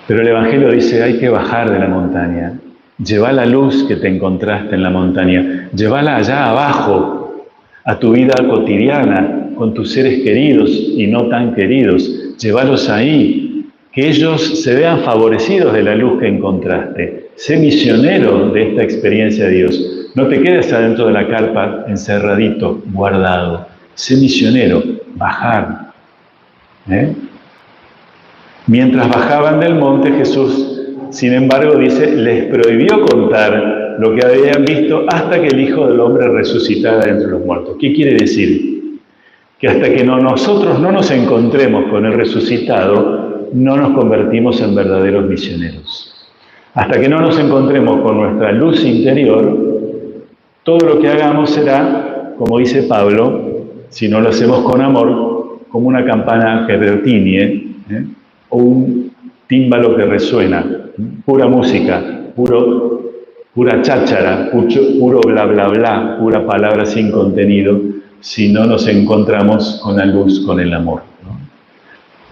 Pero el Evangelio dice, hay que bajar de la montaña. Lleva la luz que te encontraste en la montaña, llévala allá abajo, a tu vida cotidiana, con tus seres queridos y no tan queridos. Llévalos ahí, que ellos se vean favorecidos de la luz que encontraste. Sé misionero de esta experiencia de Dios. No te quedes adentro de la carpa encerradito, guardado. Sé misionero, bajar. Mientras bajaban del monte, Jesús, sin embargo, dice, les prohibió contar lo que habían visto hasta que el Hijo del Hombre resucitara entre los muertos. ¿Qué quiere decir? Que hasta que nosotros no nos encontremos con el resucitado, no nos convertimos en verdaderos misioneros. Hasta que no nos encontremos con nuestra luz interior, todo lo que hagamos será, como dice Pablo, si no lo hacemos con amor, como una campana que retiñe, o un tímbalo que resuena, pura música, pura cháchara, puro bla bla bla, pura palabra sin contenido, si no nos encontramos con la luz, con el amor, ¿no?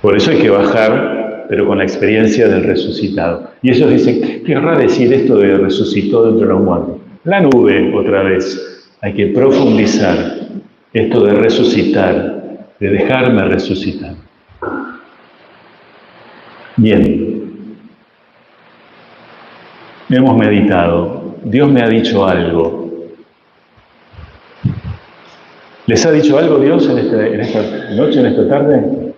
Por eso hay que bajar, pero con la experiencia del resucitado. Y ellos dicen, ¿qué querrá decir esto de resucitó de entre los muertos? La nube, otra vez. Hay que profundizar esto de resucitar, de dejarme resucitar. Bien, hemos meditado. Dios me ha dicho algo. ¿Les ha dicho algo Dios en esta noche, en esta tarde?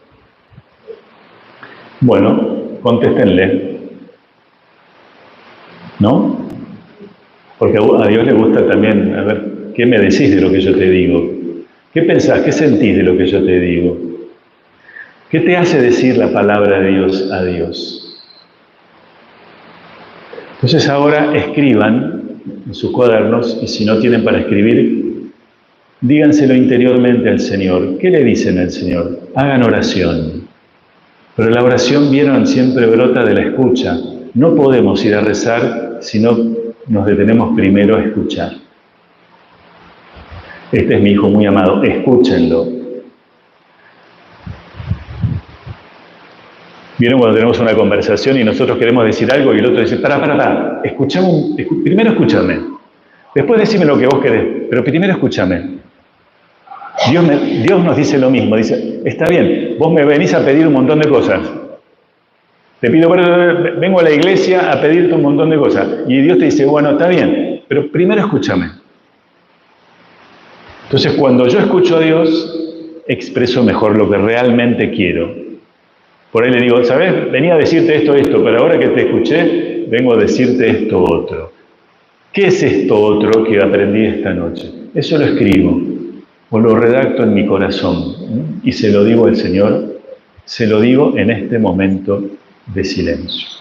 Bueno, contéstenle. ¿No? Porque a Dios le gusta también, a ver, ¿qué me decís de lo que yo te digo? ¿Qué pensás? ¿Qué sentís de lo que yo te digo? ¿Qué te hace decir la palabra de Dios a Dios? Entonces ahora escriban en sus cuadernos, y si no tienen para escribir, díganselo interiormente al Señor. ¿Qué le dicen al Señor? Hagan oración. Pero la oración, vieron, siempre brota de la escucha. No podemos ir a rezar si no nos detenemos primero a escuchar. Este es mi hijo muy amado, escúchenlo. Vieron cuando tenemos una conversación y nosotros queremos decir algo y el otro dice, pará, primero escúchame, después decime lo que vos querés, pero primero escúchame. Dios nos dice lo mismo, dice, está bien, vos me venís a pedir un montón de cosas, te pido, vengo a la iglesia a pedirte un montón de cosas, y Dios te dice, bueno, está bien, pero primero escúchame. Entonces, cuando yo escucho a Dios, expreso mejor lo que realmente quiero. Por ahí le digo, ¿sabes? Venía a decirte esto, pero ahora que te escuché, vengo a decirte esto otro. ¿Qué es esto otro que aprendí esta noche? Eso lo escribo, o lo redacto en mi corazón, y se lo digo al Señor, se lo digo en este momento de silencio.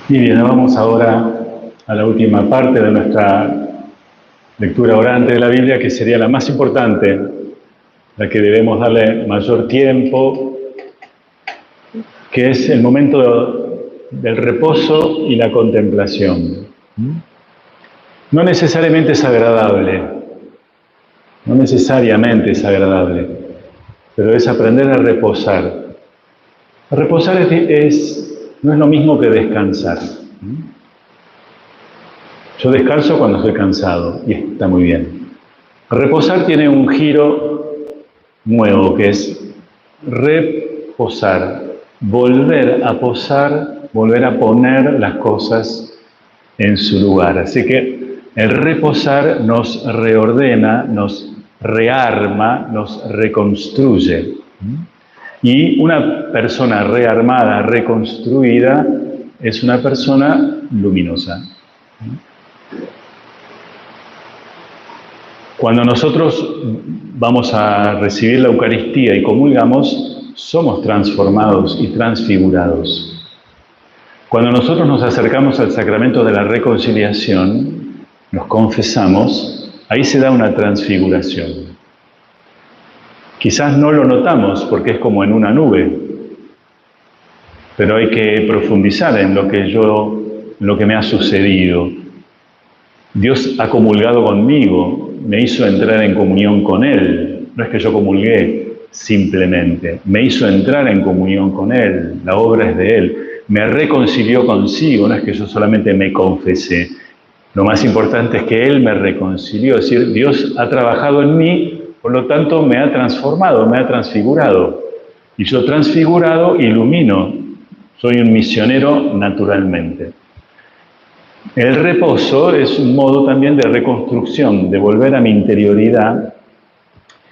Y bien, vamos ahora a la última parte de nuestra lectura orante de la Biblia, que sería la más importante, la que debemos darle mayor tiempo, que es el momento del reposo y la contemplación. No necesariamente es agradable, no necesariamente es agradable, pero es aprender a reposar. Reposar no es lo mismo que descansar. Yo descanso cuando estoy cansado y está muy bien. Reposar tiene un giro nuevo, que es reposar, volver a posar, volver a poner las cosas en su lugar. Así que el reposar nos reordena, nos rearma, nos reconstruye. Y una persona rearmada, reconstruida, es una persona luminosa. Cuando nosotros vamos a recibir la Eucaristía y comulgamos, somos transformados y transfigurados. Cuando nosotros nos acercamos al sacramento de la reconciliación, nos confesamos, ahí se da una transfiguración. Quizás no lo notamos porque es como en una nube, pero hay que profundizar en lo que me ha sucedido. Dios ha comulgado conmigo, me hizo entrar en comunión con Él. No es que yo comulgué simplemente, me hizo entrar en comunión con Él, la obra es de Él. Me reconcilió consigo, no es que yo solamente me confesé. Lo más importante es que Él me reconcilió, es decir, Dios ha trabajado en mí, por lo tanto me ha transformado, me ha transfigurado. Y yo transfigurado ilumino, soy un misionero naturalmente. El reposo es un modo también de reconstrucción, de volver a mi interioridad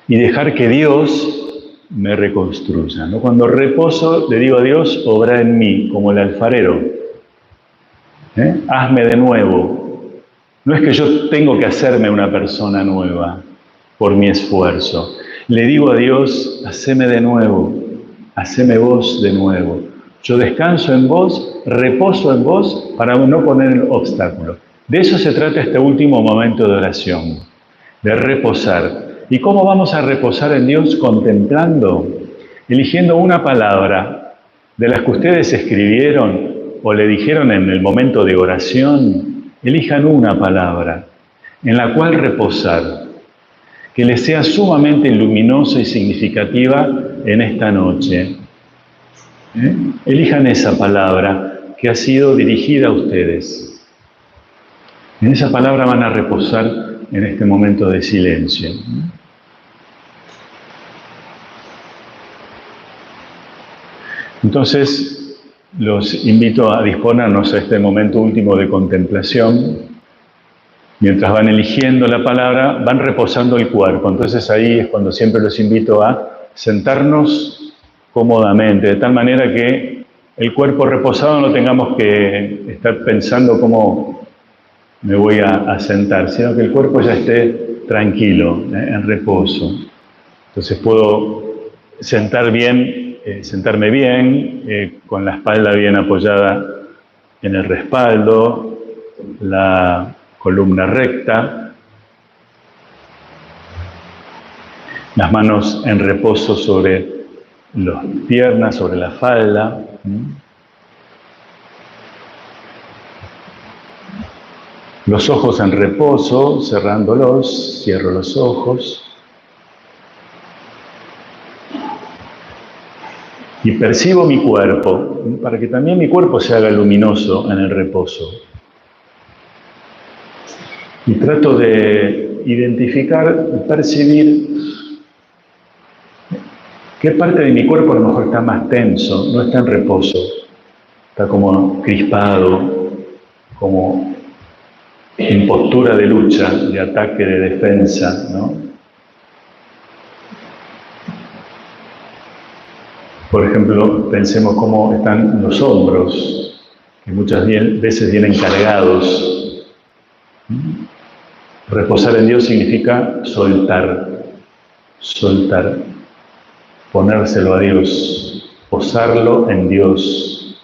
y dejar que Dios me reconstruya, ¿no? Cuando reposo, le digo a Dios, obra en mí, como el alfarero. Hazme de nuevo. No es que yo tengo que hacerme una persona nueva por mi esfuerzo. Le digo a Dios, haceme de nuevo, haceme vos de nuevo. Yo descanso en vos, reposo en vos para no poner obstáculos. De eso se trata este último momento de oración, de reposar. ¿Y cómo vamos a reposar en Dios? Contemplando, eligiendo una palabra de las que ustedes escribieron o le dijeron en el momento de oración. Elijan una palabra en la cual reposar, que les sea sumamente luminosa y significativa en esta noche. Elijan esa palabra que ha sido dirigida a ustedes. En esa palabra van a reposar en este momento de silencio. Entonces, los invito a disponernos a este momento último de contemplación. Mientras van eligiendo la palabra, van reposando el cuerpo. Entonces ahí es cuando siempre los invito a sentarnos cómodamente, de tal manera que el cuerpo reposado no tengamos que estar pensando cómo me voy a sentar, sino que el cuerpo ya esté tranquilo, en reposo. Entonces puedo sentarme bien, con la espalda bien apoyada en el respaldo, la columna recta, Las manos en reposo sobre las piernas, sobre la falda. Los ojos en reposo, cerrándolos, cierro los ojos. Y percibo mi cuerpo, para que también mi cuerpo se haga luminoso en el reposo. Y trato de identificar y percibir qué parte de mi cuerpo a lo mejor está más tenso, no está en reposo, está como crispado, como en postura de lucha, de ataque, de defensa, ¿no? Por ejemplo, pensemos cómo están los hombros, que muchas veces vienen cargados. Reposar en Dios significa soltar, soltar, ponérselo a Dios, posarlo en Dios,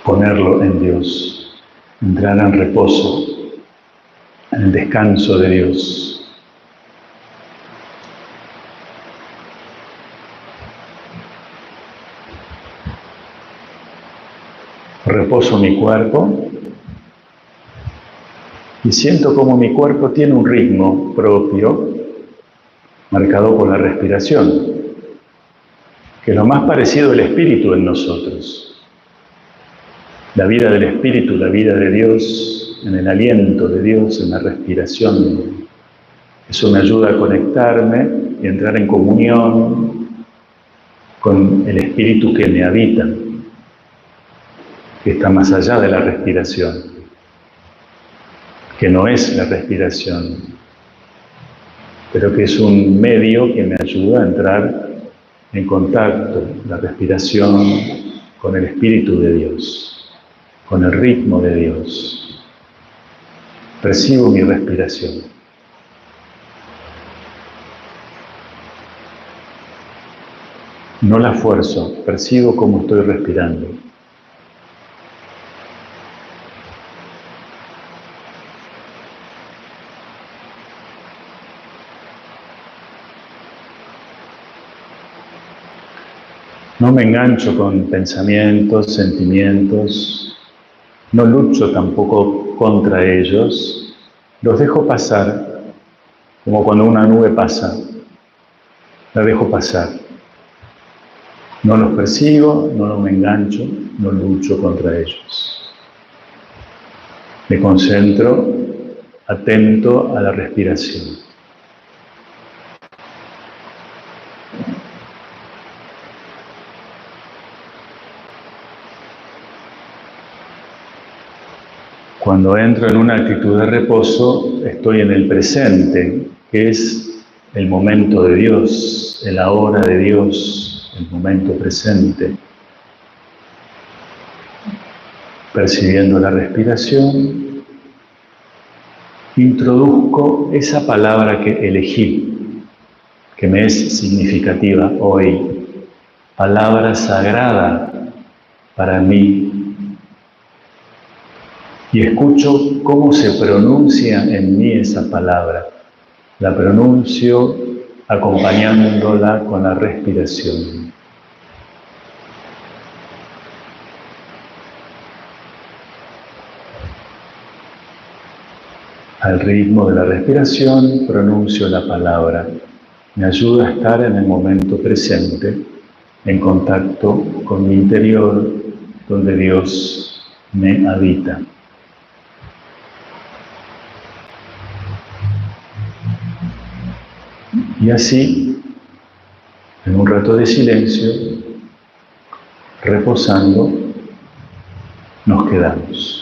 ponerlo en Dios, entrar en reposo, en el descanso de Dios. Reposo mi cuerpo y siento como mi cuerpo tiene un ritmo propio, marcado por la respiración, que es lo más parecido al espíritu en nosotros. La vida del espíritu, la vida de Dios, en el aliento de Dios, en la respiración. Eso me ayuda a conectarme y entrar en comunión con el espíritu que me habita, que está más allá de la respiración, que no es la respiración, pero que es un medio que me ayuda a entrar en contacto, la respiración, con el Espíritu de Dios, con el ritmo de Dios. Percibo mi respiración. No la fuerzo, percibo cómo estoy respirando. No me engancho con pensamientos, sentimientos, no lucho tampoco contra ellos, los dejo pasar, como cuando una nube pasa, la dejo pasar. No los persigo, no me engancho, no lucho contra ellos. Me concentro, atento a la respiración. Cuando entro en una actitud de reposo, estoy en el presente, que es el momento de Dios, el ahora de Dios, el momento presente. Percibiendo la respiración, introduzco esa palabra que elegí, que me es significativa hoy, palabra sagrada para mí. Y escucho cómo se pronuncia en mí esa palabra. La pronuncio acompañándola con la respiración. Al ritmo de la respiración pronuncio la palabra. Me ayuda a estar en el momento presente, en contacto con mi interior, donde Dios me habita. Y así, en un rato de silencio, reposando, nos quedamos.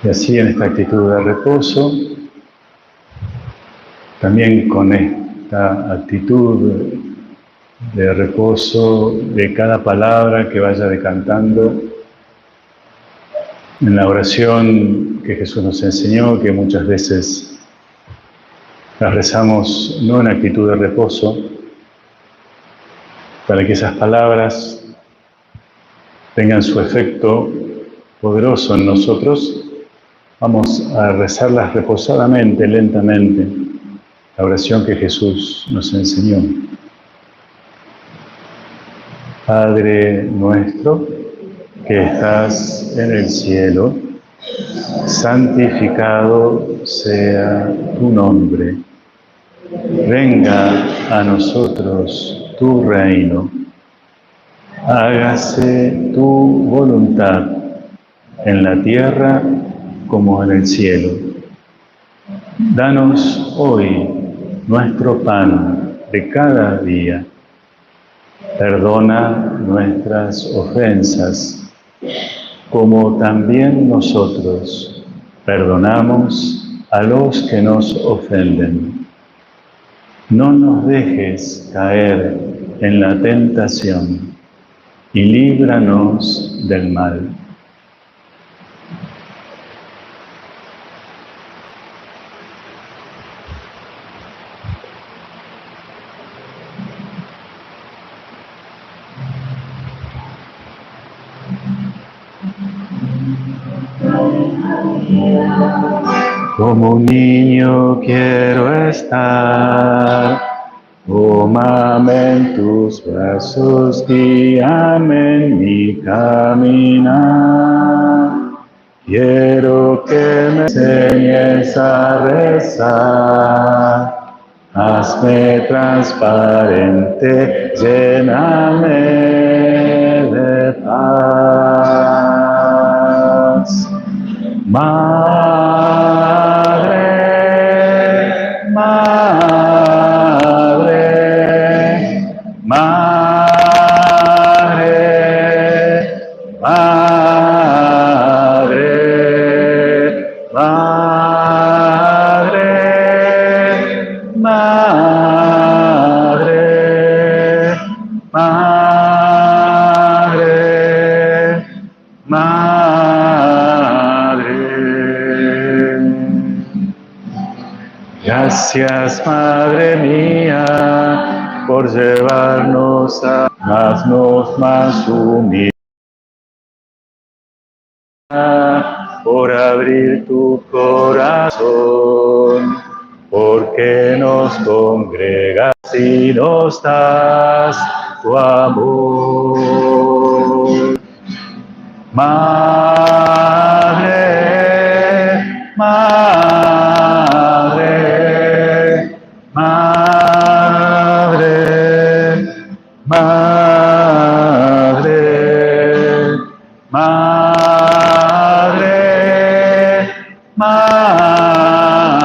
Y así en esta actitud de reposo, también con esta actitud de reposo de cada palabra que vaya decantando en la oración que Jesús nos enseñó, que muchas veces las rezamos no en actitud de reposo, para que esas palabras tengan su efecto poderoso en nosotros, vamos a rezarlas reposadamente, lentamente, la oración que Jesús nos enseñó. Padre nuestro, que estás en el cielo, santificado sea tu nombre. Venga a nosotros tu reino. Hágase tu voluntad en la tierra como en el cielo. Danos hoy nuestro pan de cada día. Perdona nuestras ofensas, como también nosotros perdonamos a los que nos ofenden. No nos dejes caer en la tentación y líbranos del mal. Como un niño quiero estar, tómame en tus brazos, guíame en mi caminar. Quiero que me enseñes a rezar, hazme transparente, lléname de paz. Madre, madre, madre, madre, madre, madre, madre, madre. Gracias, Madre mía, por llevarnos a haznos más humildes. por abrir tu corazón, porque nos congregas y nos das tu amor. Madre, madre, madre, madre, madre, madre, madre,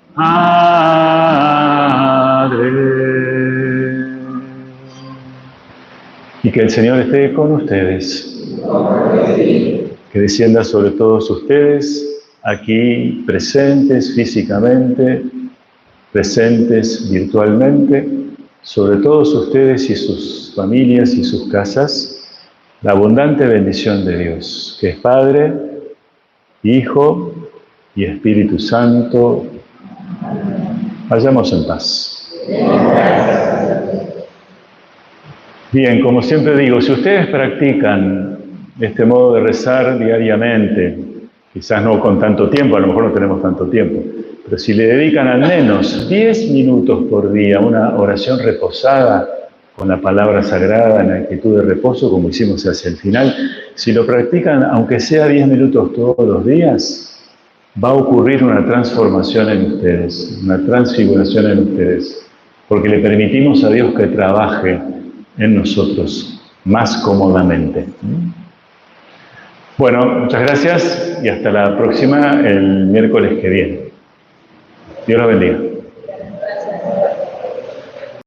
madre. Y que el Señor esté con ustedes. Que descienda sobre todos ustedes, aquí presentes físicamente, presentes virtualmente, sobre todos ustedes y sus familias y sus casas, la abundante bendición de Dios, que es Padre, Hijo y Espíritu Santo. Vayamos en paz. Bien, como siempre digo, si ustedes practican este modo de rezar diariamente, quizás no con tanto tiempo, a lo mejor no tenemos tanto tiempo, pero si le dedican al menos 10 minutos por día a una oración reposada con la palabra sagrada en actitud de reposo, como hicimos hacia el final, si lo practican aunque sea 10 minutos todos los días, va a ocurrir una transformación en ustedes, una transfiguración en ustedes, porque le permitimos a Dios que trabaje en nosotros más cómodamente. Bueno, muchas gracias y hasta la próxima, el miércoles que viene. Dios los bendiga.